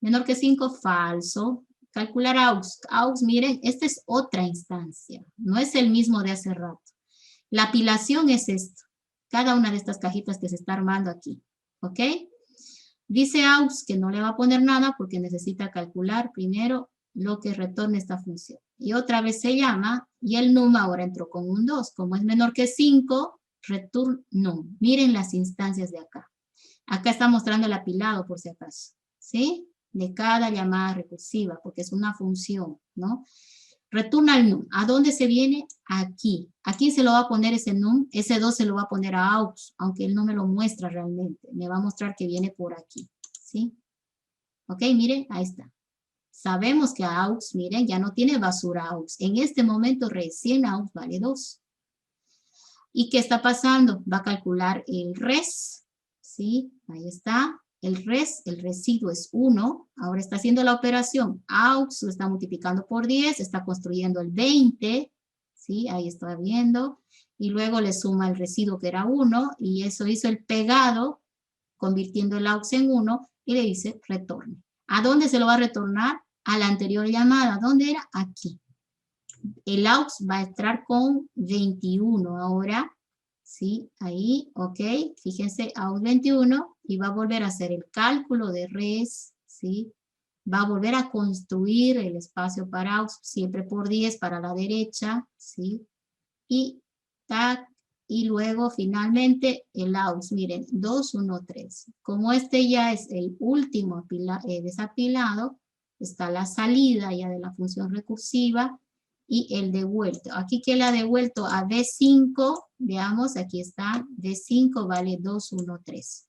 Menor que 5, falso. Calcular aux. Aux, miren, esta es otra instancia, no es el mismo de hace rato. La apilación es esto, cada una de estas cajitas que se está armando aquí, ¿ok? Dice aux que no le va a poner nada porque necesita calcular primero lo que retorna esta función. Y otra vez se llama, y el num ahora entró con un 2. Como es menor que 5, return num. Miren las instancias de acá. Acá está mostrando el apilado por si acaso, ¿sí? De cada llamada recursiva, porque es una función, ¿no? Retorna el num. ¿A dónde se viene? Aquí. Aquí se lo va a poner ese num, ese 2 se lo va a poner a aux, aunque él no me lo muestra realmente. Me va a mostrar que viene por aquí, ¿sí? Ok, miren, ahí está. Sabemos que aux, miren, ya no tiene basura aux. En este momento recién aux vale 2. ¿Y qué está pasando? Va a calcular el res, ¿sí? Ahí está. El res, el residuo es 1. Ahora está haciendo la operación. Aux lo está multiplicando por 10, está construyendo el 20, ¿sí? Ahí está viendo. Y luego le suma el residuo que era 1, y eso hizo el pegado, convirtiendo el aux en 1, y le dice retorne. ¿A dónde se lo va a retornar? A la anterior llamada. ¿Dónde era? Aquí. El aux va a entrar con 21 ahora, ¿sí? Ahí, ok, fíjense, aux 21, y va a volver a hacer el cálculo de res, ¿sí? Va a volver a construir el espacio para aux, siempre por 10 para la derecha, ¿sí? Y, tac, y luego finalmente el aux, miren, 2, 1, 3. Como este ya es el último desapilado, está la salida ya de la función recursiva, y el devuelto. Aquí que la devuelto a D5, veamos, aquí está, D5 vale 2, 1, 3.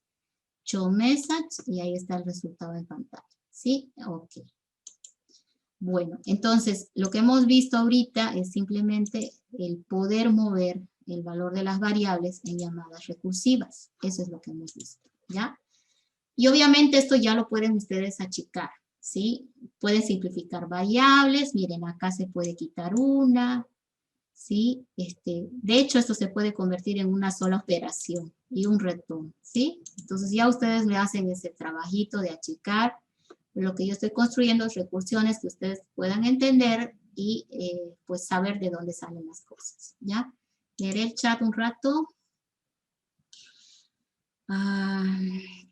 Show message, y ahí está el resultado en pantalla, ¿sí? Ok. Bueno, entonces, lo que hemos visto ahorita es simplemente el poder mover el valor de las variables en llamadas recursivas. Eso es lo que hemos visto, ¿ya? Y obviamente esto ya lo pueden ustedes achicar, ¿sí? Pueden simplificar variables, miren, acá se puede quitar una, ¿sí? De hecho, esto se puede convertir en una sola operación y un retorno, ¿sí? Entonces ya ustedes me hacen ese trabajito de achicar. Lo que yo estoy construyendo es recursiones que ustedes puedan entender y pues saber de dónde salen las cosas, ¿ya? Leeré el chat un rato.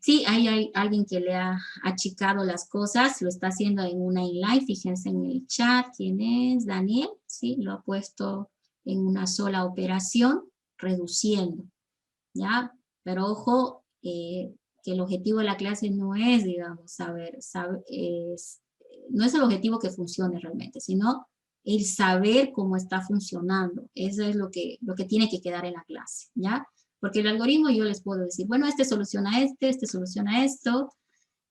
Sí, hay alguien que le ha achicado las cosas, lo está haciendo en una inline, fíjense en el chat, ¿quién es? Daniel, sí, lo ha puesto en una sola operación, reduciendo, ¿ya? Pero ojo, que el objetivo de la clase no es, digamos, no es el objetivo que funcione realmente, sino el saber cómo está funcionando. Eso es lo que tiene que quedar en la clase, ¿ya? Porque el algoritmo yo les puedo decir, bueno, este soluciona esto,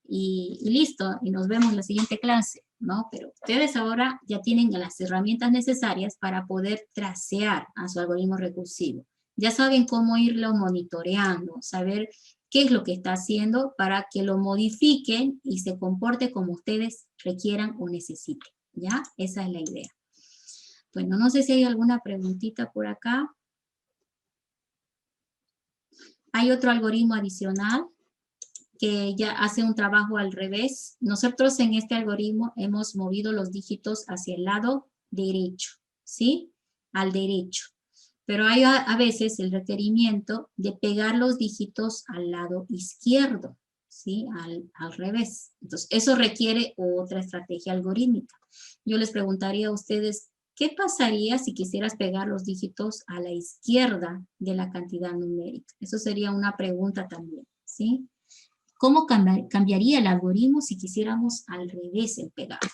y listo, y nos vemos en la siguiente clase, ¿no? Pero ustedes ahora ya tienen las herramientas necesarias para poder tracear a su algoritmo recursivo. Ya saben cómo irlo monitoreando, saber qué es lo que está haciendo para que lo modifiquen y se comporte como ustedes requieran o necesiten, ¿ya? Esa es la idea. Bueno, no sé si hay alguna preguntita por acá. Hay otro algoritmo adicional que ya hace un trabajo al revés. Nosotros en este algoritmo hemos movido los dígitos hacia el lado derecho, ¿sí? Al derecho. Pero hay a veces el requerimiento de pegar los dígitos al lado izquierdo, ¿sí? Al revés. Entonces, eso requiere otra estrategia algorítmica. Yo les preguntaría a ustedes, ¿qué pasaría si quisieras pegar los dígitos a la izquierda de la cantidad numérica? Eso sería una pregunta también, ¿sí? ¿Cómo cambiaría el algoritmo si quisiéramos al revés el pegado?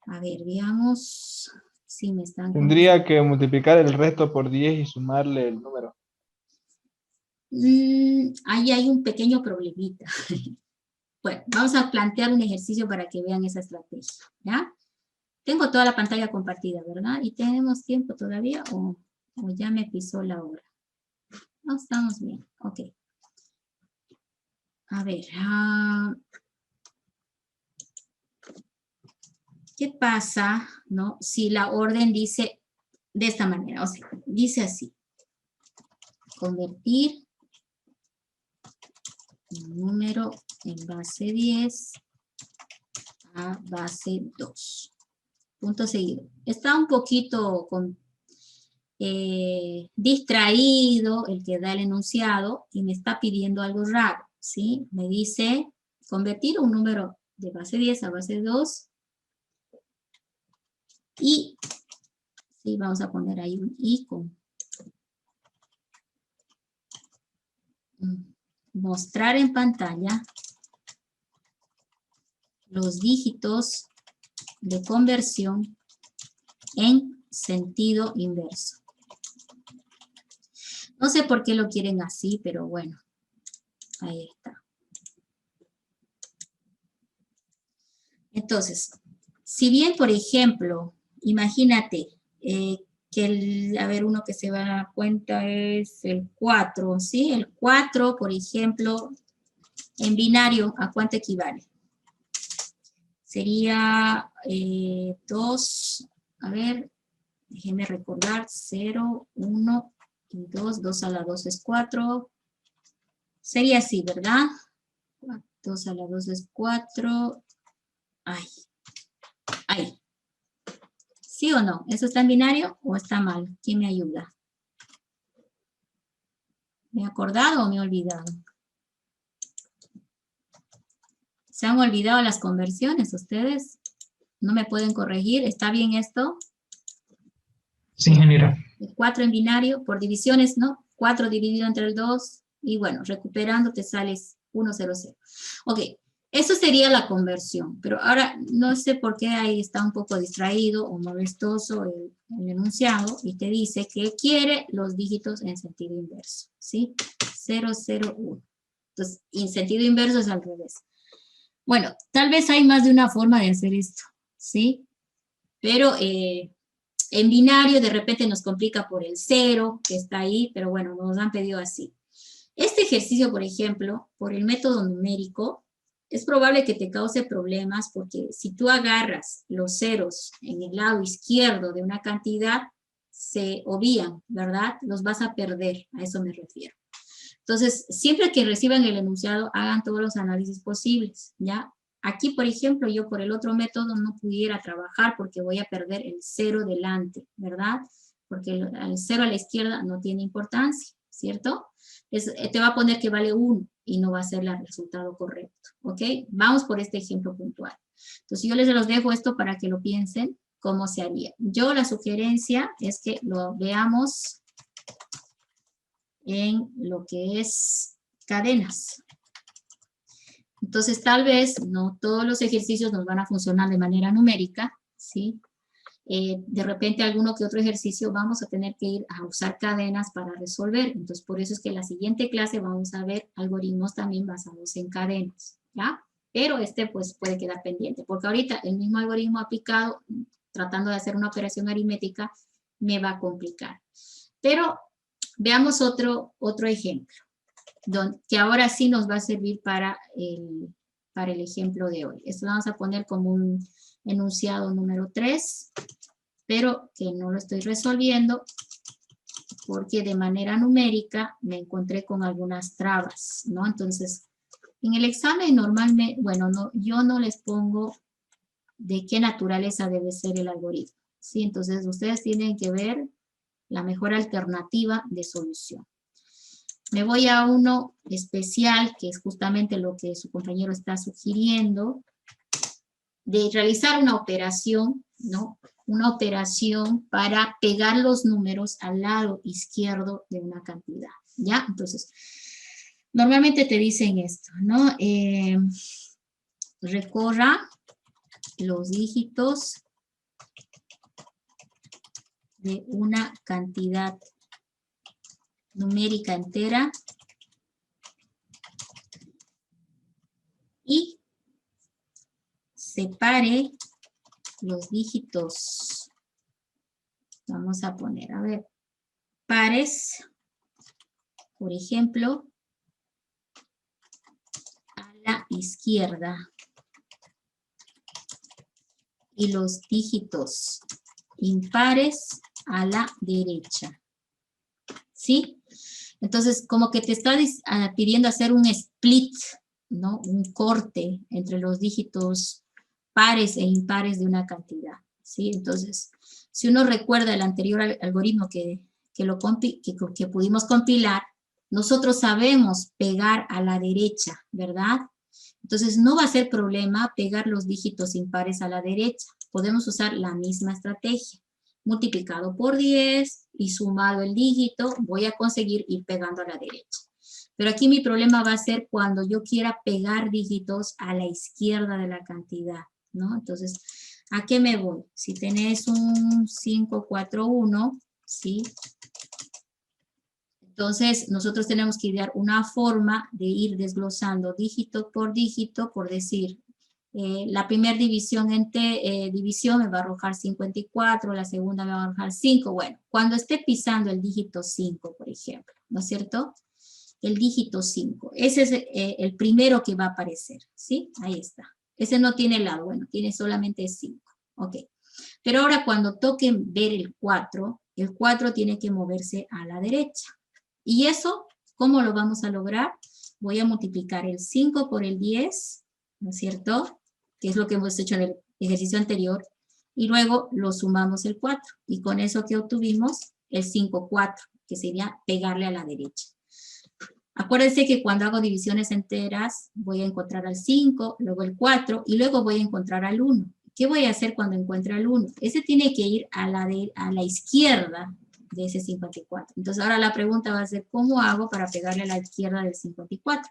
A ver, veamos si me están... Tendría que multiplicar el resto por 10 y sumarle el número. Ahí hay un pequeño problemita. Bueno, vamos a plantear un ejercicio para que vean esa estrategia, ¿ya? Tengo toda la pantalla compartida, ¿verdad? ¿Y tenemos tiempo todavía o ya me pisó la hora? No, estamos bien, ok. A ver, ¿qué pasa, no? Si la orden dice de esta manera, o sea, dice así. Convertir un número en base 10 a base 2. Punto seguido. Está un poquito distraído el que da el enunciado y me está pidiendo algo raro, ¿sí? Me dice convertir un número de base 10 a base 2 y, sí, vamos a poner ahí un i con mostrar en pantalla los dígitos de conversión en sentido inverso. No sé por qué lo quieren así, pero bueno, ahí está. Entonces, si bien, por ejemplo, imagínate que a ver, uno que se va a dar cuenta es el 4, ¿sí? El 4, por ejemplo, en binario, ¿a cuánto equivale? Sería 2, a ver, déjenme recordar, 0, 1 y 2, 2 a la 2 es 4. Sería así, ¿verdad? 2 a la 2 es 4. Ay, ay. ¿Sí o no? ¿Eso está en binario o está mal? ¿Quién me ayuda? ¿Me he acordado o me he olvidado? ¿Se han olvidado las conversiones ustedes? ¿No me pueden corregir? ¿Está bien esto? Sí, ingeniera. 4 en binario, por divisiones, ¿no? 4 dividido entre el 2, y bueno, recuperando te sales 1, 0, 0. Ok, eso sería la conversión, pero ahora no sé por qué ahí está un poco distraído o molestoso el enunciado, y te dice que quiere los dígitos en sentido inverso, ¿sí? 0, 0, 1. Entonces, en sentido inverso es al revés. Bueno, tal vez hay más de una forma de hacer esto, ¿sí? Pero en binario de repente nos complica por el 0 que está ahí, pero bueno, nos han pedido así. Este ejercicio, por ejemplo, por el método numérico, es probable que te cause problemas porque si tú agarras los ceros en el lado izquierdo de una cantidad, se obvían, ¿verdad? Los vas a perder, a eso me refiero. Entonces, siempre que reciban el enunciado, hagan todos los análisis posibles, ¿ya? Aquí, por ejemplo, yo por el otro método no pudiera trabajar porque voy a perder el 0 delante, ¿verdad? Porque el 0 a la izquierda no tiene importancia, ¿cierto? Te va a poner que vale 1 y no va a ser el resultado correcto, ¿ok? Vamos por este ejemplo puntual. Entonces, yo les los dejo esto para que lo piensen cómo se haría. Yo la sugerencia es que lo veamos en lo que es cadenas. Entonces, tal vez no todos los ejercicios nos van a funcionar de manera numérica, ¿sí? De repente, alguno que otro ejercicio vamos a tener que ir a usar cadenas para resolver. Entonces, por eso es que en la siguiente clase vamos a ver algoritmos también basados en cadenas, ¿ya? Pero pues puede quedar pendiente, porque ahorita el mismo algoritmo aplicado, tratando de hacer una operación aritmética, me va a complicar. Pero veamos otro ejemplo, que ahora sí nos va a servir para el ejemplo de hoy. Esto lo vamos a poner como un enunciado número 3, pero que no lo estoy resolviendo porque de manera numérica me encontré con algunas trabas, ¿no? Entonces, en el examen normalmente, bueno, yo no les pongo de qué naturaleza debe ser el algoritmo, ¿sí? Entonces, ustedes tienen que ver la mejor alternativa de solución. Me voy a uno especial, que es justamente lo que su compañero está sugiriendo, de realizar una operación, ¿no? Una operación para pegar los números al lado izquierdo de una cantidad, ¿ya? Entonces, normalmente te dicen esto, ¿no? Recorra los dígitos de una cantidad numérica entera y separe los dígitos, vamos a poner, a ver, pares, por ejemplo, a la izquierda y los dígitos impares a la derecha. ¿Sí? Entonces, como que te está pidiendo hacer un split, ¿no? Un corte entre los dígitos pares e impares de una cantidad, ¿sí? Entonces, si uno recuerda el anterior algoritmo que pudimos compilar, nosotros sabemos pegar a la derecha, ¿verdad? Entonces, no va a ser problema pegar los dígitos impares a la derecha. Podemos usar la misma estrategia. Multiplicado por 10 y sumado el dígito, voy a conseguir ir pegando a la derecha. Pero aquí mi problema va a ser cuando yo quiera pegar dígitos a la izquierda de la cantidad, ¿no? Entonces, ¿a qué me voy? Si tenés un 5, 4, 1, ¿sí? Entonces, nosotros tenemos que idear una forma de ir desglosando dígito, por decir, la primera división división me va a arrojar 54, la segunda me va a arrojar 5. Bueno, cuando esté pisando el dígito 5, por ejemplo, ¿no es cierto? El dígito 5, ese es el primero que va a aparecer, ¿sí? Ahí está. Ese no tiene lado, bueno, tiene solamente 5, ok. Pero ahora cuando toque ver el 4 tiene que moverse a la derecha. ¿Y eso cómo lo vamos a lograr? Voy a multiplicar el 5 por el 10, ¿no es cierto? Que es lo que hemos hecho en el ejercicio anterior, y luego lo sumamos el 4, y con eso que obtuvimos, el 5, 4, que sería pegarle a la derecha. Acuérdense que cuando hago divisiones enteras, voy a encontrar al 5, luego el 4, y luego voy a encontrar al 1. ¿Qué voy a hacer cuando encuentre al 1? Ese tiene que ir a la izquierda de ese 54. Entonces ahora la pregunta va a ser, ¿cómo hago para pegarle a la izquierda del 54?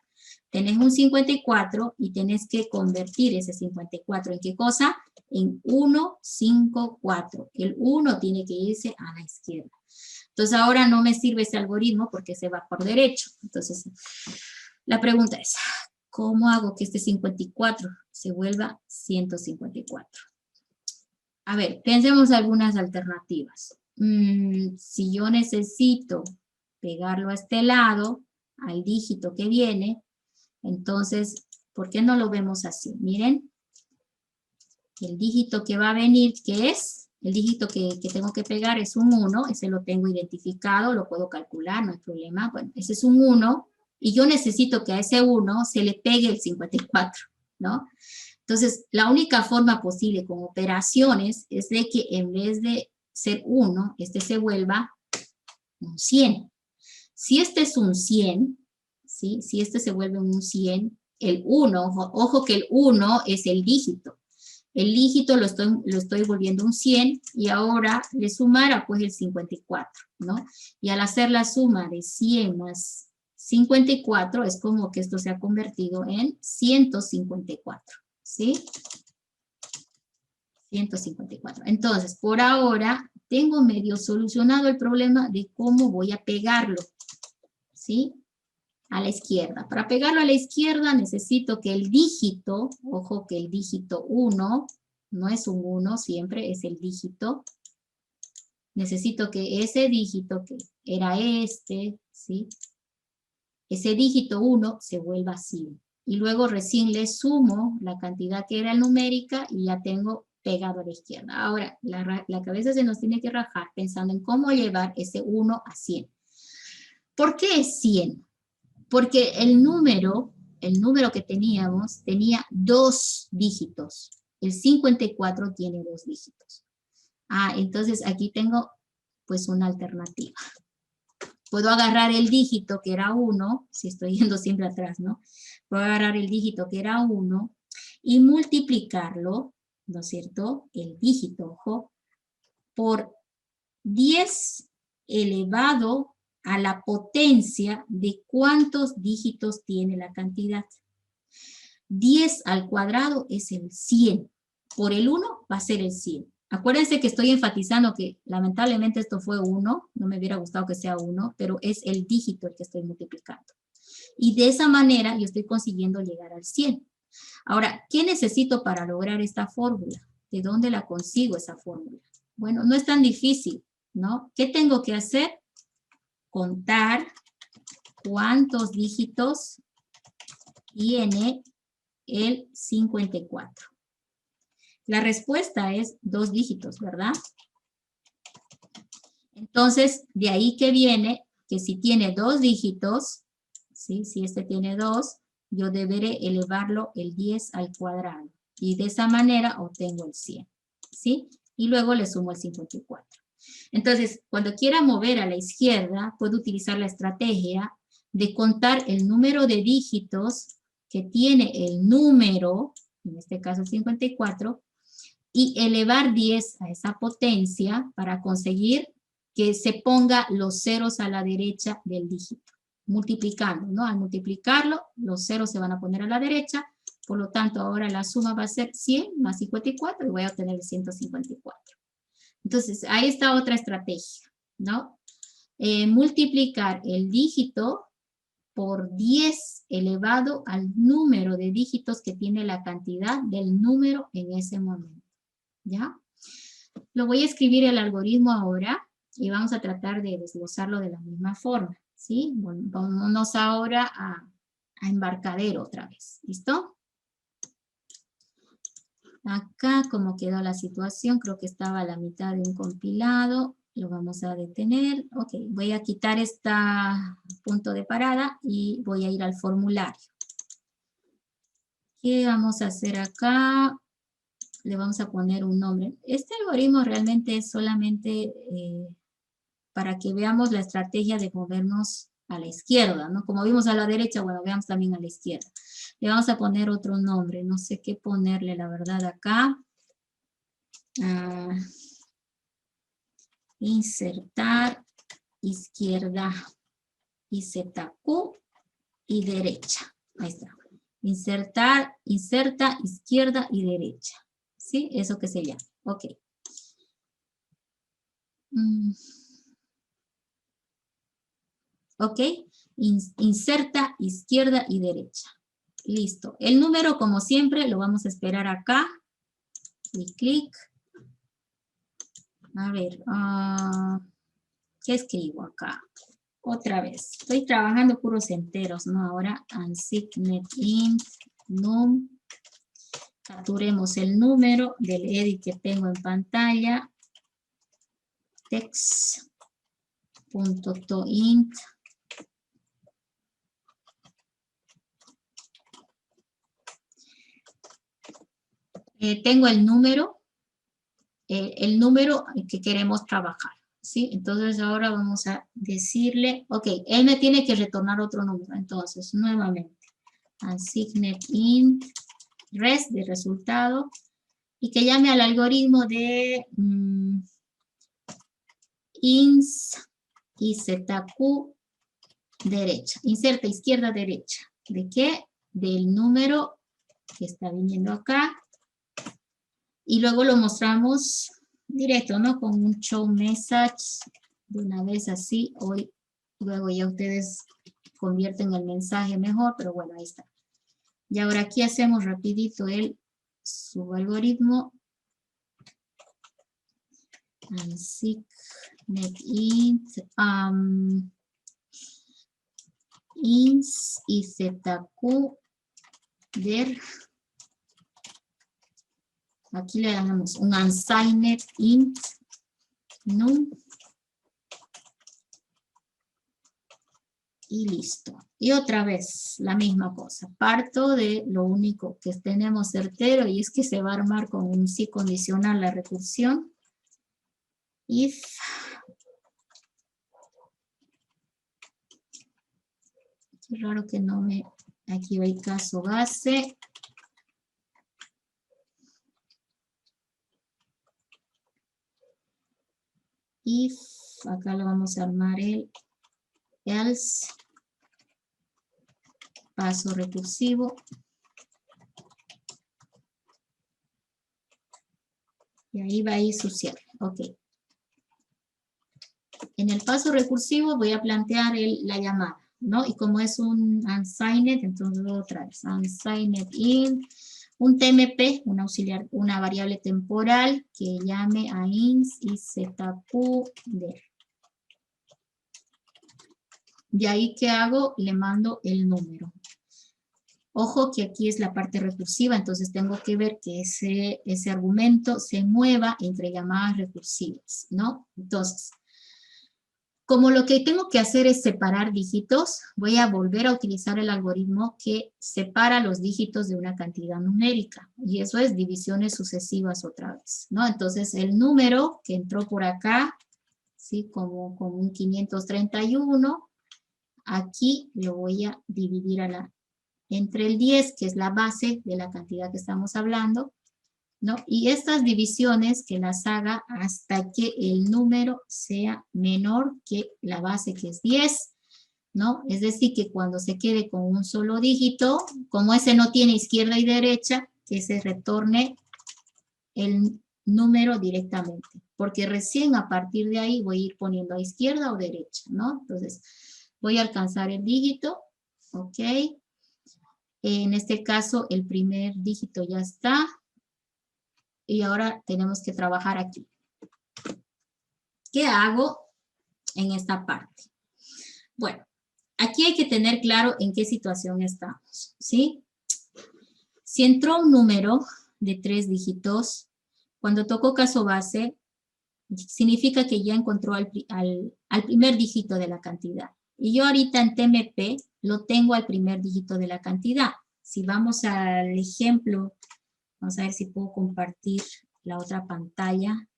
Tenés un 54 y tenés que convertir ese 54. ¿En qué cosa? En 1, 5, 4. El 1 tiene que irse a la izquierda. Entonces ahora no me sirve ese algoritmo porque se va por derecho. Entonces la pregunta es, ¿cómo hago que este 54 se vuelva 154? A ver, pensemos algunas alternativas. Si yo necesito pegarlo a este lado, al dígito que viene, entonces, ¿por qué no lo vemos así? Miren, el dígito que va a venir, ¿qué es? El dígito que tengo que pegar es un 1, ese lo tengo identificado, lo puedo calcular, no hay problema. Bueno, ese es un 1, y yo necesito que a ese 1 se le pegue el 54, ¿no? Entonces, la única forma posible con operaciones es de que en vez de ser 1, este se vuelva un 100. Si este es un 100, ¿sí? Si este se vuelve un 100, el 1, ojo que el 1 es el dígito. El dígito lo estoy volviendo un 100 y ahora le sumara pues el 54, ¿no? Y al hacer la suma de 100 más 54 es como que esto se ha convertido en 154, ¿sí? 154. Entonces, por ahora tengo medio solucionado el problema de cómo voy a pegarlo, ¿sí? A la izquierda. Para pegarlo a la izquierda necesito que el dígito, ojo que el dígito 1, no es un 1 siempre, es el dígito. Necesito que ese dígito que era este, ¿sí? Ese dígito 1 se vuelva 100. Y luego recién le sumo la cantidad que era numérica y ya tengo pegado a la izquierda. Ahora, la cabeza se nos tiene que rajar pensando en cómo llevar ese 1 a 100. ¿Por qué es 100? Porque el número que teníamos tenía 2 dígitos. El 54 tiene 2 dígitos. Entonces aquí tengo pues una alternativa. Puedo agarrar el dígito que era 1, si estoy yendo siempre atrás, ¿no? Puedo agarrar el dígito que era 1 y multiplicarlo, ¿no es cierto? El dígito, ojo, por 10 elevado a la potencia de cuántos dígitos tiene la cantidad. 10 al cuadrado es el 100. Por el 1 va a ser el 100. Acuérdense que estoy enfatizando que lamentablemente esto fue 1, no me hubiera gustado que sea 1, pero es el dígito el que estoy multiplicando. Y de esa manera yo estoy consiguiendo llegar al 100. Ahora, ¿qué necesito para lograr esta fórmula? ¿De dónde la consigo esa fórmula? Bueno, no es tan difícil, ¿no? ¿Qué tengo que hacer? Contar cuántos dígitos tiene el 54. La respuesta es 2 dígitos, ¿verdad? Entonces, de ahí que viene que si tiene 2 dígitos, ¿sí? Si este tiene 2, yo deberé elevarlo el 10 al cuadrado. Y de esa manera obtengo el 100, ¿sí? Y luego le sumo el 54. Entonces, cuando quiera mover a la izquierda, puedo utilizar la estrategia de contar el número de dígitos que tiene el número, en este caso el 54, y elevar 10 a esa potencia para conseguir que se ponga los ceros a la derecha del dígito, multiplicando, ¿no? Al multiplicarlo, los ceros se van a poner a la derecha, por lo tanto, ahora la suma va a ser 100 más 54 y voy a obtener el 154. Entonces, ahí está otra estrategia, ¿no? Multiplicar el dígito por 10 elevado al número de dígitos que tiene la cantidad del número en ese momento, ¿ya? Lo voy a escribir el algoritmo ahora y vamos a tratar de desglosarlo de la misma forma, ¿sí? Bueno, vámonos ahora a embarcadero otra vez, ¿listo? Acá, como quedó la situación, creo que estaba a la mitad de un compilado. Lo vamos a detener. Ok, voy a quitar este punto de parada y voy a ir al formulario. ¿Qué vamos a hacer acá? Le vamos a poner un nombre. Este algoritmo realmente es solamente para que veamos la estrategia de movernos a la izquierda, ¿no? Como vimos a la derecha, bueno, veamos también a la izquierda. Le vamos a poner otro nombre, no sé qué ponerle, la verdad, acá. Insertar, izquierda, IZQ y derecha. Ahí está. Insertar, inserta, izquierda y derecha. ¿Sí? Eso que se llama. Ok. Ok. Inserta, izquierda y derecha. Listo. El número, como siempre, lo vamos a esperar acá. Y clic. A ver. ¿Qué escribo acá? Otra vez. Estoy trabajando puros enteros, ¿no? Ahora, unsigned int, num. Capturemos el número del edit que tengo en pantalla. Text.toInt. Tengo el número que queremos trabajar, ¿sí? Entonces ahora vamos a decirle, ok, él me tiene que retornar otro número. Entonces, nuevamente, unsigned int, res de resultado, y que llame al algoritmo de ins IZQ derecha, inserta izquierda derecha. ¿De qué? Del número que está viniendo acá. Y luego lo mostramos directo, ¿no? Con un show message, de una vez así. Hoy, luego ya ustedes convierten el mensaje mejor, pero bueno, ahí está. Y ahora aquí hacemos rapidito el subalgoritmo. Unsigned int, ins IZQ der. Aquí le damos un unsigned int num. Y listo. Y otra vez la misma cosa. Parto de lo único que tenemos certero y es que se va a armar con un sí condicional la recursión. If qué raro que no me... Aquí va el caso base. If, acá lo vamos a armar el else, paso recursivo. Y ahí va a ir su cierre. Ok. En el paso recursivo voy a plantear la llamada, ¿no? Y como es un unsigned, entonces otra vez, unsigned int, un TMP, un auxiliar, una variable temporal que llame a ins IZQ der. De ahí, ¿qué hago? Le mando el número. Ojo que aquí es la parte recursiva, entonces tengo que ver que ese argumento se mueva entre llamadas recursivas, ¿no? Entonces, como lo que tengo que hacer es separar dígitos, voy a volver a utilizar el algoritmo que separa los dígitos de una cantidad numérica. Y eso es divisiones sucesivas otra vez, ¿no? Entonces, el número que entró por acá, ¿sí? Como un 531, aquí lo voy a dividir entre el 10, que es la base de la cantidad que estamos hablando, ¿no? Y estas divisiones que las haga hasta que el número sea menor que la base, que es 10, ¿no? Es decir, que cuando se quede con un solo dígito, como ese no tiene izquierda y derecha, que se retorne el número directamente, porque recién a partir de ahí voy a ir poniendo a izquierda o derecha, ¿no? Entonces, voy a alcanzar el dígito, ¿ok? En este caso, el primer dígito ya está. Y ahora tenemos que trabajar aquí. ¿Qué hago en esta parte? Bueno, aquí hay que tener claro en qué situación estamos, ¿sí? Si entró un número de 3 dígitos, cuando toco caso base, significa que ya encontró al primer dígito de la cantidad. Y yo ahorita en TMP lo tengo al primer dígito de la cantidad. Si vamos al ejemplo, vamos a ver si puedo compartir la otra pantalla.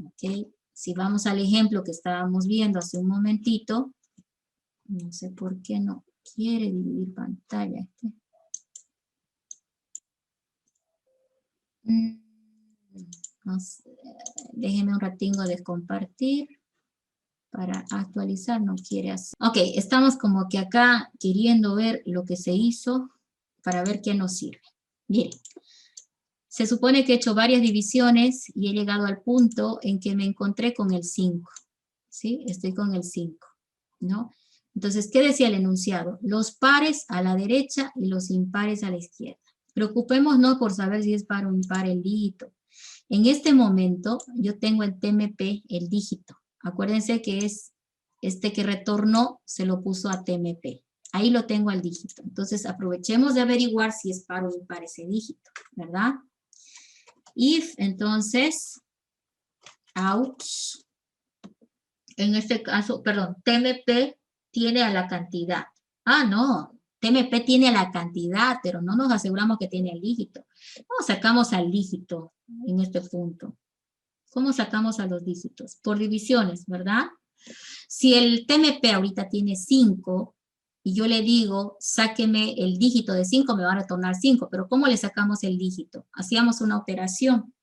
Ok, si vamos al ejemplo que estábamos viendo hace un momentito, no sé por qué no quiere dividir pantalla. No sé, déjeme un ratingo de compartir para actualizar, no quiere hacer. Ok, estamos como que acá queriendo ver lo que se hizo para ver qué nos sirve. Miren. Se supone que he hecho varias divisiones y he llegado al punto en que me encontré con el 5, ¿sí? Estoy con el 5, ¿no? Entonces, ¿qué decía el enunciado? Los pares a la derecha y los impares a la izquierda. Preocupémonos por saber si es par o impar el dígito. En este momento, yo tengo en TMP el dígito. Acuérdense que es este que retornó, se lo puso a TMP. Ahí lo tengo al dígito. Entonces, aprovechemos de averiguar si es par o impar ese dígito, ¿verdad? If, entonces, out, en este caso, perdón, TMP tiene a la cantidad. Ah, no, TMP tiene a la cantidad, pero no nos aseguramos que tiene el dígito. ¿Cómo sacamos al dígito en este punto? ¿Cómo sacamos a los dígitos? Por divisiones, ¿verdad? Si el TMP ahorita tiene 5, y yo le digo, sáqueme el dígito de 5, me va a retornar 5, pero ¿cómo le sacamos el dígito? Hacíamos una operación.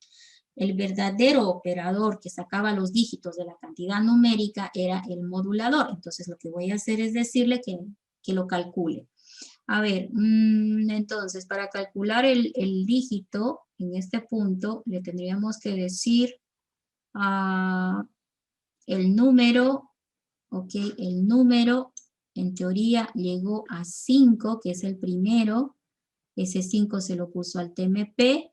El verdadero operador que sacaba los dígitos de la cantidad numérica era el modulador. Entonces lo que voy a hacer es decirle que lo calcule. A ver, entonces para calcular el dígito en este punto le tendríamos que decir el número, ok, el número en teoría llegó a 5, que es el primero. Ese 5 se lo puso al TMP.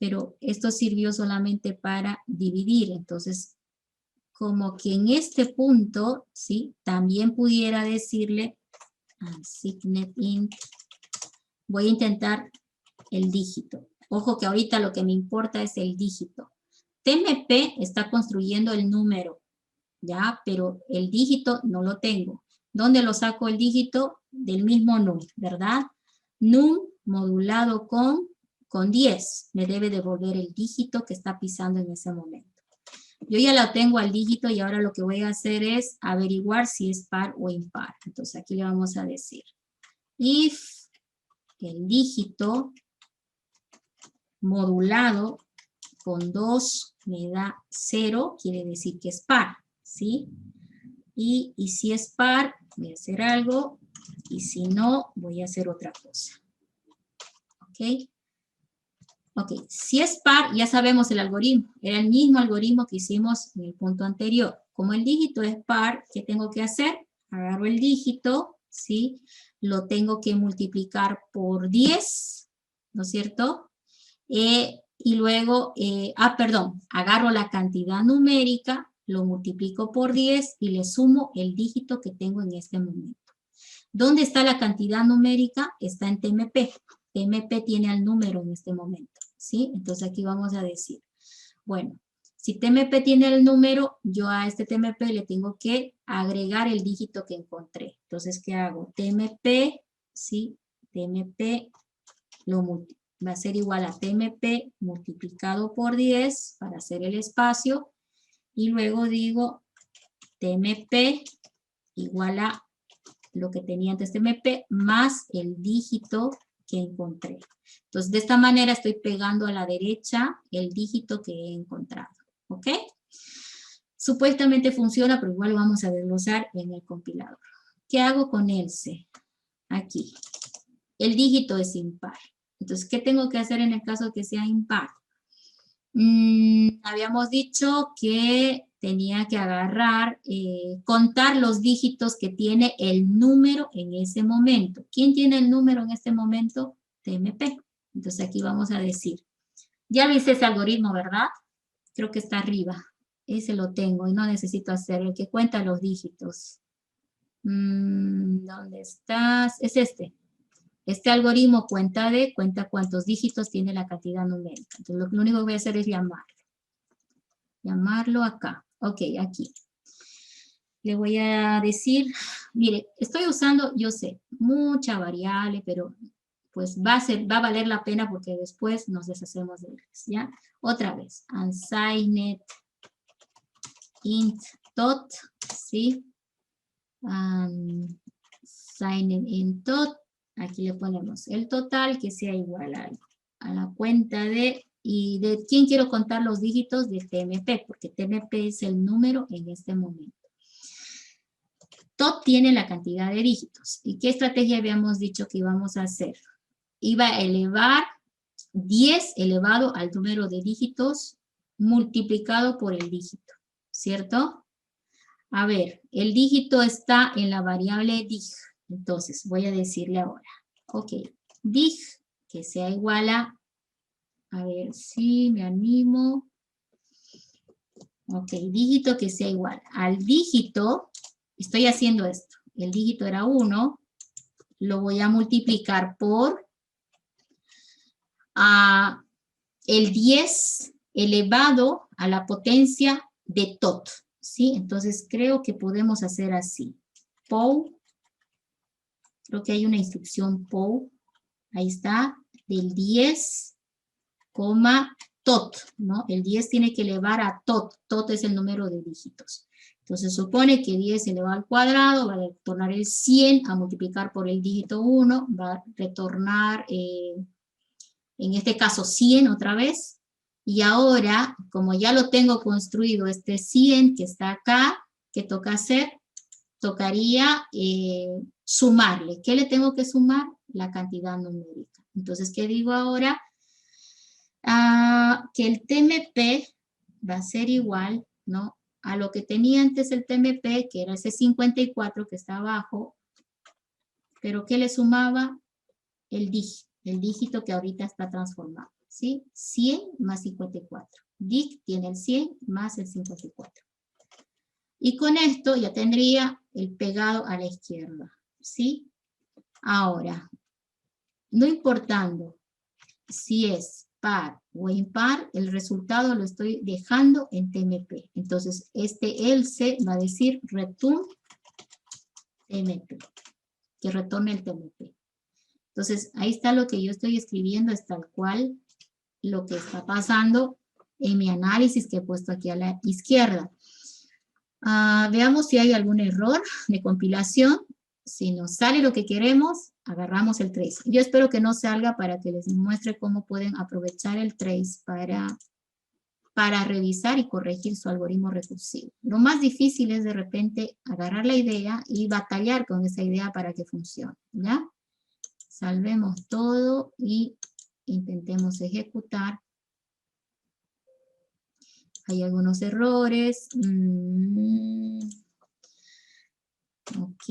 Pero esto sirvió solamente para dividir. Entonces, como que en este punto, ¿sí? También pudiera decirle, assigned int, voy a intentar el dígito. Ojo que ahorita lo que me importa es el dígito. TMP está construyendo el número, ¿ya? Pero el dígito no lo tengo. ¿Dónde lo saco el dígito? Del mismo num, ¿verdad? Num modulado con 10, me debe devolver el dígito que está pisando en ese momento. Yo ya lo tengo al dígito y ahora lo que voy a hacer es averiguar si es par o impar. Entonces aquí le vamos a decir, if el dígito modulado con 2 me da 0, quiere decir que es par, ¿sí? Y si es par, voy a hacer algo, y si no, voy a hacer otra cosa. ¿Ok? Ok, si es par, ya sabemos el algoritmo. Era el mismo algoritmo que hicimos en el punto anterior. Como el dígito es par, ¿qué tengo que hacer? Agarro el dígito, ¿sí? Lo tengo que multiplicar por 10, ¿no es cierto? Y luego, agarro la cantidad numérica, lo multiplico por 10 y le sumo el dígito que tengo en este momento. ¿Dónde está la cantidad numérica? Está en TMP. TMP tiene el número en este momento, ¿sí? Entonces aquí vamos a decir, bueno, si TMP tiene el número, yo a este TMP le tengo que agregar el dígito que encontré. Entonces, ¿qué hago? TMP, ¿sí? TMP va a ser igual a TMP multiplicado por 10 para hacer el espacio. Y luego digo TMP igual a lo que tenía antes TMP más el dígito que encontré. Entonces, de esta manera estoy pegando a la derecha el dígito que he encontrado. ¿Ok? Supuestamente funciona, pero igual lo vamos a desglosar en el compilador. ¿Qué hago con else? Aquí. El dígito es impar. Entonces, ¿qué tengo que hacer en el caso que sea impar? Habíamos dicho que tenía que agarrar, contar los dígitos que tiene el número en ese momento. ¿Quién tiene el número en este momento? TMP. Entonces aquí vamos a decir, ya viste ese algoritmo, ¿verdad? Creo que está arriba. Ese lo tengo y no necesito hacer el que cuenta los dígitos. ¿Dónde estás? Es este. Este algoritmo cuenta cuántos dígitos tiene la cantidad numérica. Entonces lo único que voy a hacer es llamarlo. Llamarlo acá. Ok, aquí. Le voy a decir, mire, estoy usando, yo sé, mucha variable, pero pues va a valer la pena porque después nos deshacemos de ellas, ¿ya? Otra vez, unsigned int tot, ¿sí? Unsigned int tot, aquí le ponemos el total que sea igual a la cuenta de, y de quién quiero contar los dígitos de TMP, porque TMP es el número en este momento. Tot tiene la cantidad de dígitos. ¿Y qué estrategia habíamos dicho que íbamos a hacer? Iba a elevar 10 elevado al número de dígitos multiplicado por el dígito, ¿cierto? A ver, el dígito está en la variable dig. Entonces, voy a decirle ahora, ok, dig, que sea igual a ver si me animo. Ok, dígito que sea igual. Al dígito, estoy haciendo esto. El dígito era 1, lo voy a multiplicar por el 10 elevado a la potencia de tot, ¿sí? Entonces creo que podemos hacer así. POW, creo que hay una instrucción POW, ahí está, del 10, tot, ¿no? El 10 tiene que elevar a tot es el número de dígitos. Entonces supone que 10 elevado al cuadrado va a retornar el 100 a multiplicar por el dígito 1, va a retornar, en este caso 100 otra vez, y ahora, como ya lo tengo construido, este 100 que está acá, ¿qué toca hacer? Tocaría sumarle. ¿Qué le tengo que sumar? La cantidad numérica. Entonces, ¿qué digo ahora? Que el TMP va a ser igual, ¿no? A lo que tenía antes el TMP, que era ese 54 que está abajo, pero ¿qué le sumaba? El dígito que ahorita está transformado, ¿sí? 100 más 54. Dig tiene el 100 más el 54. Y con esto ya tendría el pegado a la izquierda, ¿sí? Ahora, no importando si es par o impar, el resultado lo estoy dejando en TMP. Entonces, este else va a decir return TMP, que retorne el TMP. Entonces, ahí está lo que yo estoy escribiendo, es tal cual lo que está pasando en mi análisis que he puesto aquí a la izquierda. Veamos si hay algún error de compilación. Si nos sale lo que queremos, agarramos el trace. Yo espero que no salga para que les muestre cómo pueden aprovechar el trace para revisar y corregir su algoritmo recursivo. Lo más difícil es de repente agarrar la idea y batallar con esa idea para que funcione, ¿ya? Salvemos todo y intentemos ejecutar. Hay algunos errores. Ok,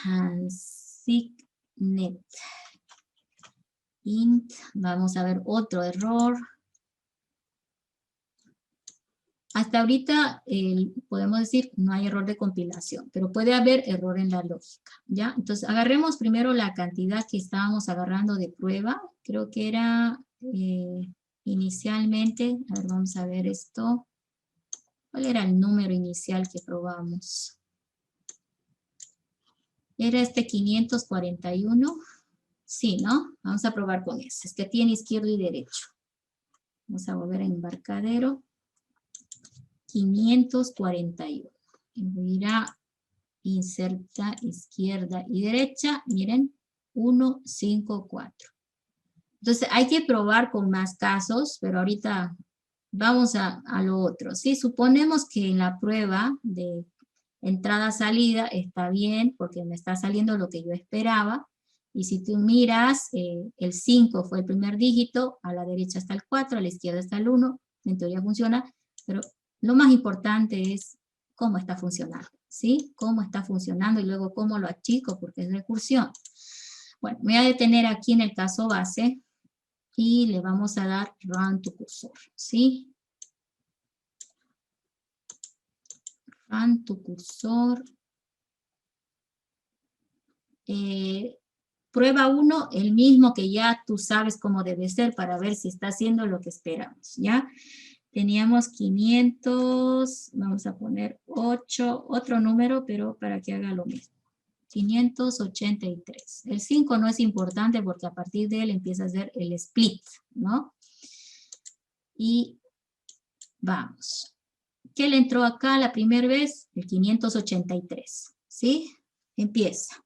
unsigned int. Vamos a ver otro error. hasta ahorita podemos decir no hay error de compilación, pero puede haber error en la lógica, ¿ya? Entonces agarremos primero la cantidad que estábamos agarrando de prueba, creo que era inicialmente, a ver, vamos a ver esto, ¿cuál era el número inicial que probamos? Era este 541, sí, ¿no? Vamos a probar con ese, es que tiene izquierdo y derecho. Vamos a volver a embarcadero. 541. Voy a inserta izquierda y derecha. Miren, 1, 5, 4. Entonces hay que probar con más casos, pero ahorita vamos a lo otro. ¿Sí? Suponemos que en la prueba de entrada-salida está bien, porque me está saliendo lo que yo esperaba. Y si tú miras, el 5 fue el primer dígito, a la derecha está el 4, a la izquierda está el 1, en teoría funciona, pero lo más importante es cómo está funcionando, ¿sí? Cómo está funcionando y luego cómo lo achico, porque es recursión. Bueno, me voy a detener aquí en el caso base y le vamos a dar Run to Cursor, ¿sí? Run to Cursor. Prueba 1, el mismo que ya tú sabes cómo debe ser para ver si está haciendo lo que esperamos, ¿ya? Teníamos 500, vamos a poner 8, otro número, pero para que haga lo mismo. 583. El 5 no es importante porque a partir de él empieza a hacer el split, ¿no? Y vamos. ¿Qué le entró acá la primera vez? El 583, ¿sí? Empieza.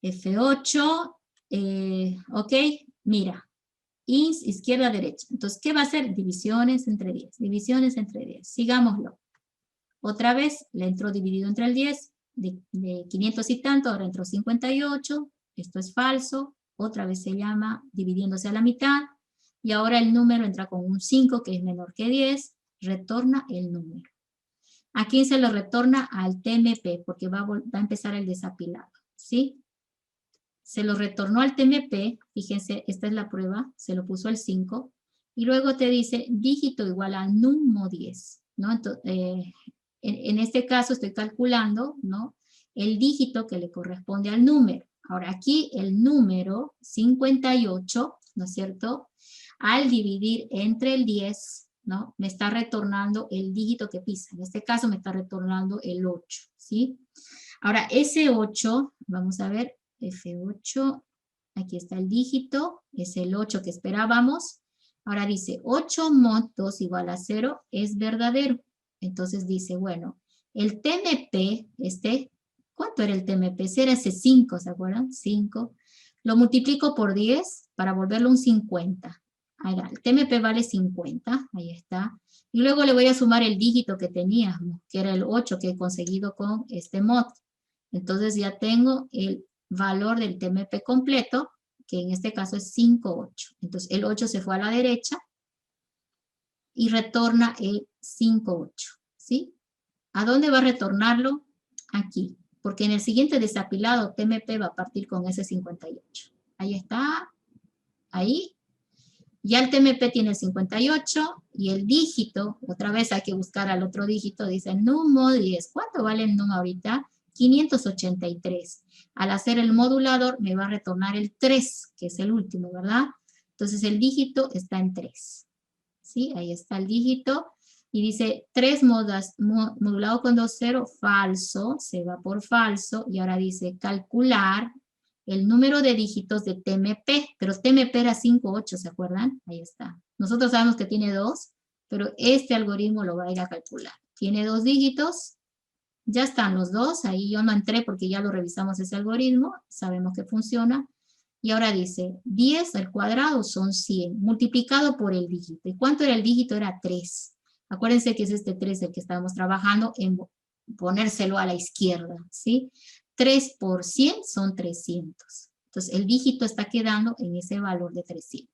F8, ok, mira. Izquierda, derecha. Entonces, ¿qué va a hacer? Divisiones entre 10. Divisiones entre 10. Sigámoslo. Otra vez, le entró dividido entre el 10, de 500 y tanto, ahora entró 58. Esto es falso. Otra vez se llama dividiéndose a la mitad. Y ahora el número entra con un 5, que es menor que 10. Retorna el número. ¿A quién se lo retorna? Al TMP, porque va a empezar el desapilado. ¿Sí? Se lo retornó al TMP, fíjense, esta es la prueba, se lo puso el 5, y luego te dice dígito igual a numo 10, ¿no? Entonces, en este caso estoy calculando, ¿no? El dígito que le corresponde al número. Ahora aquí el número 58, ¿no es cierto? Al dividir entre el 10, ¿no? Me está retornando el dígito que pisa. En este caso me está retornando el 8, ¿sí? Ahora ese 8, vamos a ver, F8, aquí está el dígito, es el 8 que esperábamos. Ahora dice 8 mod 2 igual a 0 es verdadero. Entonces dice, bueno, el TMP, ¿cuánto era el TMP? Era ese 5, ¿se acuerdan? 5. Lo multiplico por 10 para volverlo un 50. Ahí va, el TMP vale 50, ahí está. Y luego le voy a sumar el dígito que teníamos, que era el 8 que he conseguido con este mod. Entonces ya tengo el valor del TMP completo, que en este caso es 58. Entonces el 8 se fue a la derecha y retorna el 58, ¿sí? ¿A dónde va a retornarlo? Aquí, porque en el siguiente desapilado TMP va a partir con ese 58. Ahí está, ahí. Ya el TMP tiene el 58 y el dígito, otra vez hay que buscar al otro dígito, dice numo 10. ¿Cuánto vale el numo ahorita? 583. Al hacer el modulador me va a retornar el 3, que es el último, ¿verdad? Entonces el dígito está en 3. ¿Sí? Ahí está el dígito. Y dice 3 modulado con 2, 0, falso, se va por falso. Y ahora dice calcular el número de dígitos de TMP. Pero TMP era 5, 8, ¿se acuerdan? Ahí está. Nosotros sabemos que tiene 2, pero este algoritmo lo va a ir a calcular. Tiene 2 dígitos. Ya están los dos, ahí yo no entré porque ya lo revisamos ese algoritmo, sabemos que funciona. Y ahora dice, 10 al cuadrado son 100, multiplicado por el dígito. ¿Y cuánto era el dígito? Era 3. Acuérdense que es este 3 el que estábamos trabajando en ponérselo a la izquierda, ¿sí? 3 por 100 son 300. Entonces el dígito está quedando en ese valor de 300.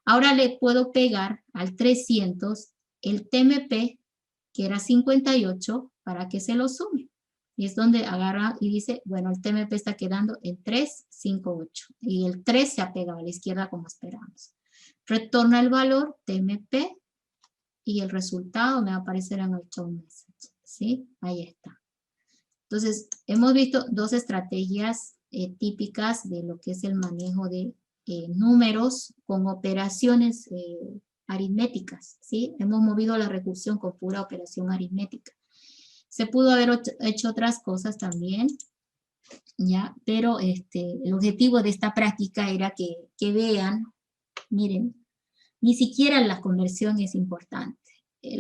Ahora le puedo pegar al 300 el TMP, que era 58, para que se lo sume. Y es donde agarra y dice, bueno, el TMP está quedando en 358. Y el 3 se ha pegado a la izquierda como esperamos. Retorna el valor TMP y el resultado me va a aparecer en el show message, ¿sí? Ahí está. Entonces, hemos visto dos estrategias típicas de lo que es el manejo de números con operaciones aritméticas, ¿sí? Hemos movido la recursión con pura operación aritmética. Se pudo haber hecho otras cosas también, ¿ya? Pero el objetivo de esta práctica era que vean, miren, ni siquiera la conversión es importante.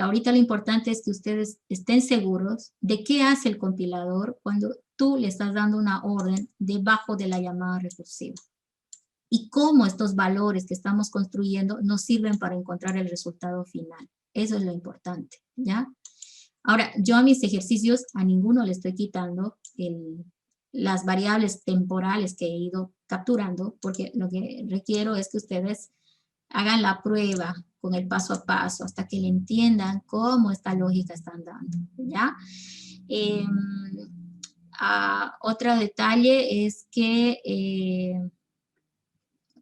Ahorita lo importante es que ustedes estén seguros de qué hace el compilador cuando tú le estás dando una orden debajo de la llamada recursiva. Y cómo estos valores que estamos construyendo nos sirven para encontrar el resultado final. Eso es lo importante, ¿ya? Ahora, yo a mis ejercicios a ninguno le estoy quitando las variables temporales que he ido capturando, porque lo que requiero es que ustedes hagan la prueba con el paso a paso hasta que le entiendan cómo esta lógica están dando, ¿ya? Otro detalle es que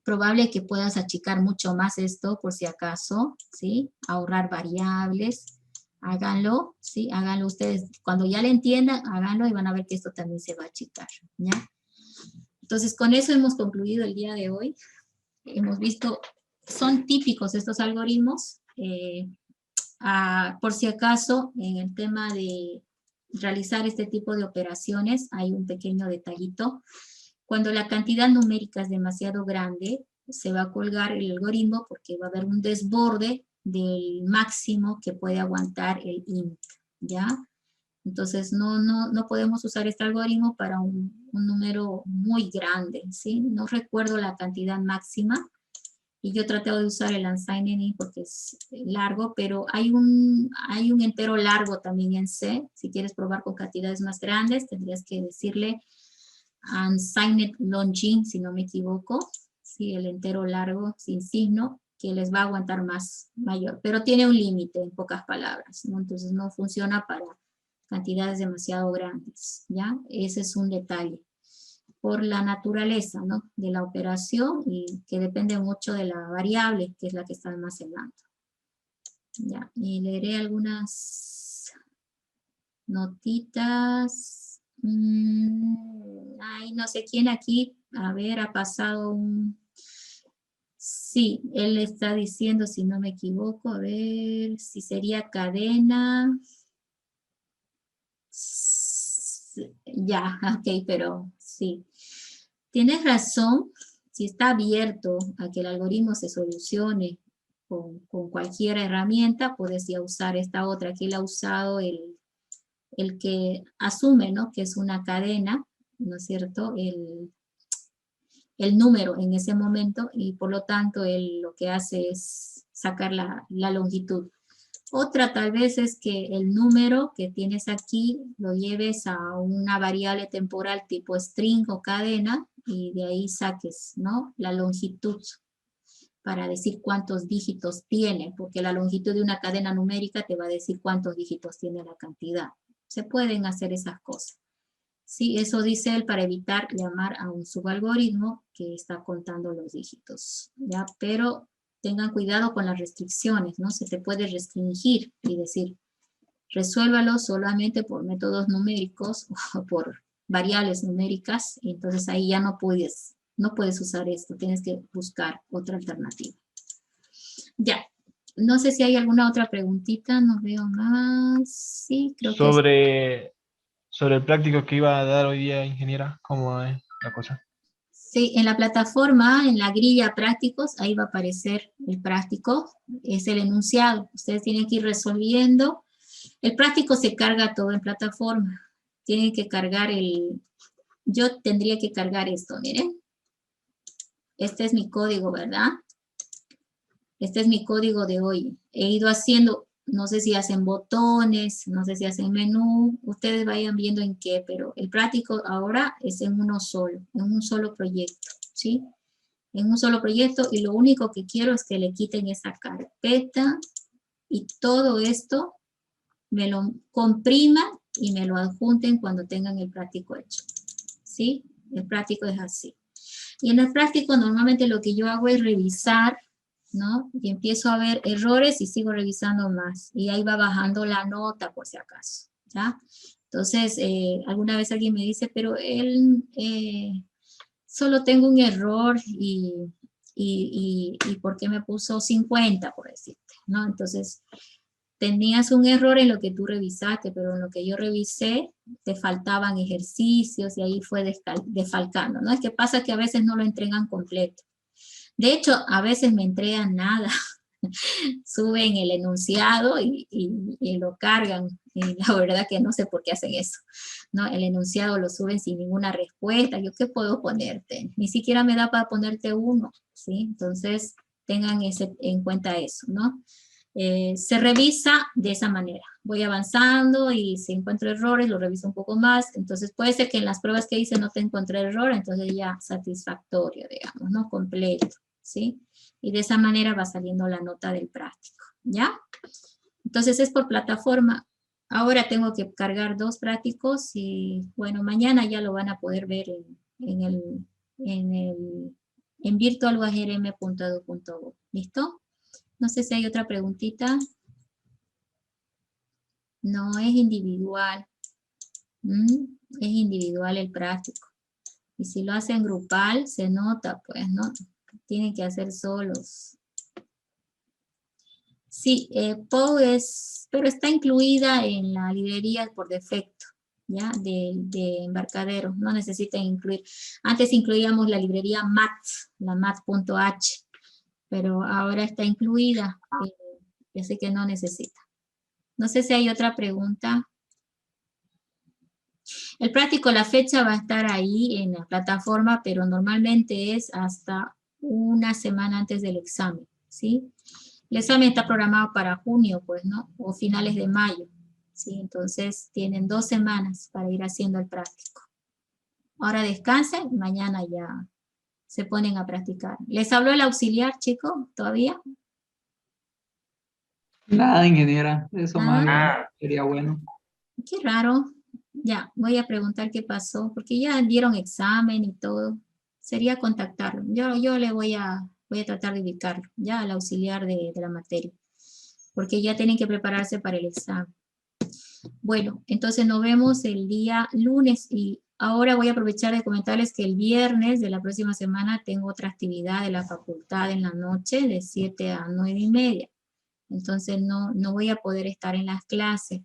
probable que puedas achicar mucho más esto por si acaso, ¿sí? Ahorrar variables, háganlo, ¿sí? Háganlo ustedes. Cuando ya le entiendan, háganlo y van a ver que esto también se va a achicar, ¿ya? Entonces, con eso hemos concluido el día de hoy. Hemos visto, son típicos estos algoritmos. Por si acaso, en el tema de realizar este tipo de operaciones, hay un pequeño detallito. Cuando la cantidad numérica es demasiado grande, se va a colgar el algoritmo porque va a haber un desborde del máximo que puede aguantar el int, ¿ya? Entonces no podemos usar este algoritmo para un número muy grande, ¿sí? No recuerdo la cantidad máxima y yo traté de usar el unsigned int porque es largo, pero hay un entero largo también en C. Si quieres probar con cantidades más grandes, tendrías que decirle unsigned longin, si no me equivoco, sí, el entero largo sin signo, que les va a aguantar mayor, pero tiene un límite en pocas palabras, ¿no? Entonces no funciona para cantidades demasiado grandes, ¿ya? Ese es un detalle. Por la naturaleza, ¿no? De la operación y que depende mucho de la variable, que es la que está almacenando. Ya, y leeré algunas notitas. Ay, no sé quién aquí, a ver, ha pasado un... Sí, él está diciendo, si no me equivoco, a ver, si sería cadena. Ya, ok, pero sí. Tienes razón, si está abierto a que el algoritmo se solucione con cualquier herramienta, puedes ya usar esta otra. Aquí él ha usado el que asume, ¿no? Que es una cadena, ¿no es cierto? El número en ese momento y por lo tanto él lo que hace es sacar la longitud. Otra tal vez es que el número que tienes aquí lo lleves a una variable temporal tipo string o cadena y de ahí saques, ¿no? La longitud para decir cuántos dígitos tiene, porque la longitud de una cadena numérica te va a decir cuántos dígitos tiene la cantidad. Se pueden hacer esas cosas. Sí, eso dice él para evitar llamar a un subalgoritmo que está contando los dígitos, ¿ya? Pero tengan cuidado con las restricciones, ¿no? Se te puede restringir y decir, resuélvalo solamente por métodos numéricos o por variables numéricas, y entonces ahí ya no puedes usar esto, tienes que buscar otra alternativa. Ya, no sé si hay alguna otra preguntita, no veo más. Sí, creo que... Sobre el práctico que iba a dar hoy día, ingeniera, ¿cómo es la cosa? Sí, en la plataforma, en la grilla prácticos, ahí va a aparecer el práctico, es el enunciado. Ustedes tienen que ir resolviendo. El práctico se carga todo en plataforma. Tienen que cargar yo tendría que cargar esto, miren. Este es mi código, ¿verdad? Este es mi código de hoy. He ido haciendo, no sé si hacen botones, no sé si hacen menú, ustedes vayan viendo en qué, pero el práctico ahora es en uno solo, en un solo proyecto, ¿sí? En un solo proyecto y lo único que quiero es que le quiten esa carpeta y todo esto me lo compriman y me lo adjunten cuando tengan el práctico hecho, ¿sí? El práctico es así. Y en el práctico normalmente lo que yo hago es revisar ¿no? Y empiezo a ver errores y sigo revisando más. Y ahí va bajando la nota por si acaso, ¿ya? Entonces, alguna vez alguien me dice, pero él, solo tengo un error y ¿por qué me puso 50, por decirte, ¿no? Entonces, tenías un error en lo que tú revisaste, pero en lo que yo revisé, te faltaban ejercicios y ahí fue defalcando, ¿no? Es que pasa que a veces no lo entregan completo. De hecho, a veces me entregan nada. Suben el enunciado y lo cargan. Y la verdad que no sé por qué hacen eso, ¿no? El enunciado lo suben sin ninguna respuesta. ¿Yo qué puedo ponerte? Ni siquiera me da para ponerte uno, ¿sí? Entonces, tengan en cuenta eso, ¿no? Se revisa de esa manera. Voy avanzando y si encuentro errores, lo reviso un poco más. Entonces, puede ser que en las pruebas que hice no te encontré error, entonces ya satisfactorio, digamos, ¿no? Completo, ¿sí? Y de esa manera va saliendo la nota del práctico, ¿ya? Entonces es por plataforma. Ahora tengo que cargar 2 prácticos y, bueno, mañana ya lo van a poder ver en virtual.uagrm.edu.bo. ¿Listo? No sé si hay otra preguntita. No, es individual. Es individual el práctico. Y si lo hacen grupal, se nota, pues, ¿no? Tienen que hacer solos. Sí, POU pero está incluida en la librería por defecto, ¿ya? De embarcadero, no necesitan incluir. Antes incluíamos la librería MAT, la mat.h, pero ahora está incluida, así que no necesita. No sé si hay otra pregunta. El práctico, la fecha va a estar ahí en la plataforma, pero normalmente es hasta una semana antes del examen, ¿sí? El examen está programado para junio, pues, ¿no? O finales de mayo, ¿sí? Entonces, tienen 2 semanas para ir haciendo el práctico. Ahora descansen, mañana ya se ponen a practicar. ¿Les habló el auxiliar, chicos, todavía? Nada, ingeniera. Eso más Ah. sería bueno. Qué raro. Ya, voy a preguntar qué pasó, porque ya dieron examen y todo. Sería contactarlo. Yo le voy a tratar de ubicarlo, ya al auxiliar de la materia, porque ya tienen que prepararse para el examen. Bueno, entonces nos vemos el día lunes y ahora voy a aprovechar de comentarles que el viernes de la próxima semana tengo otra actividad de la facultad en la noche de 7 a 9:30. Entonces no voy a poder estar en las clases.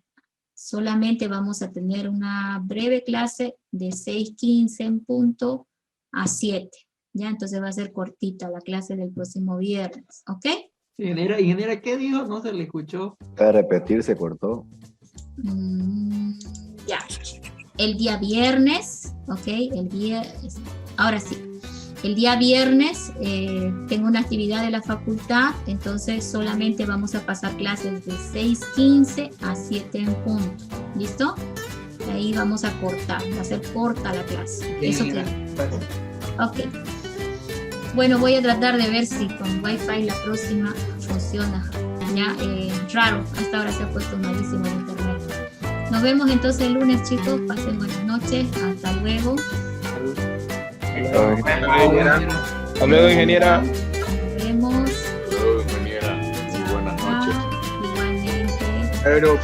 Solamente vamos a tener una breve clase de 6:15 en punto a 7. ¿Ya? Entonces va a ser cortita la clase del próximo viernes, ¿ok? Ingeniera, ¿qué dijo? No se le escuchó. Para repetir, se cortó. Ya. El día viernes, ¿ok? Ahora sí. El día viernes tengo una actividad de la facultad, entonces solamente vamos a pasar clases de 6:15 a 7 en punto. ¿Listo? Y ahí vamos a cortar, va a ser corta la clase. Eso queda. Ok. Bueno, voy a tratar de ver si con Wi-Fi la próxima funciona. Ya, raro, hasta ahora se ha puesto malísimo el internet. Nos vemos entonces el lunes, chicos. Pasen buenas noches. Hasta luego. Hasta luego, ingeniera. Nos vemos. Hasta luego, ingeniera. Muy buenas noches. Igualmente. Pero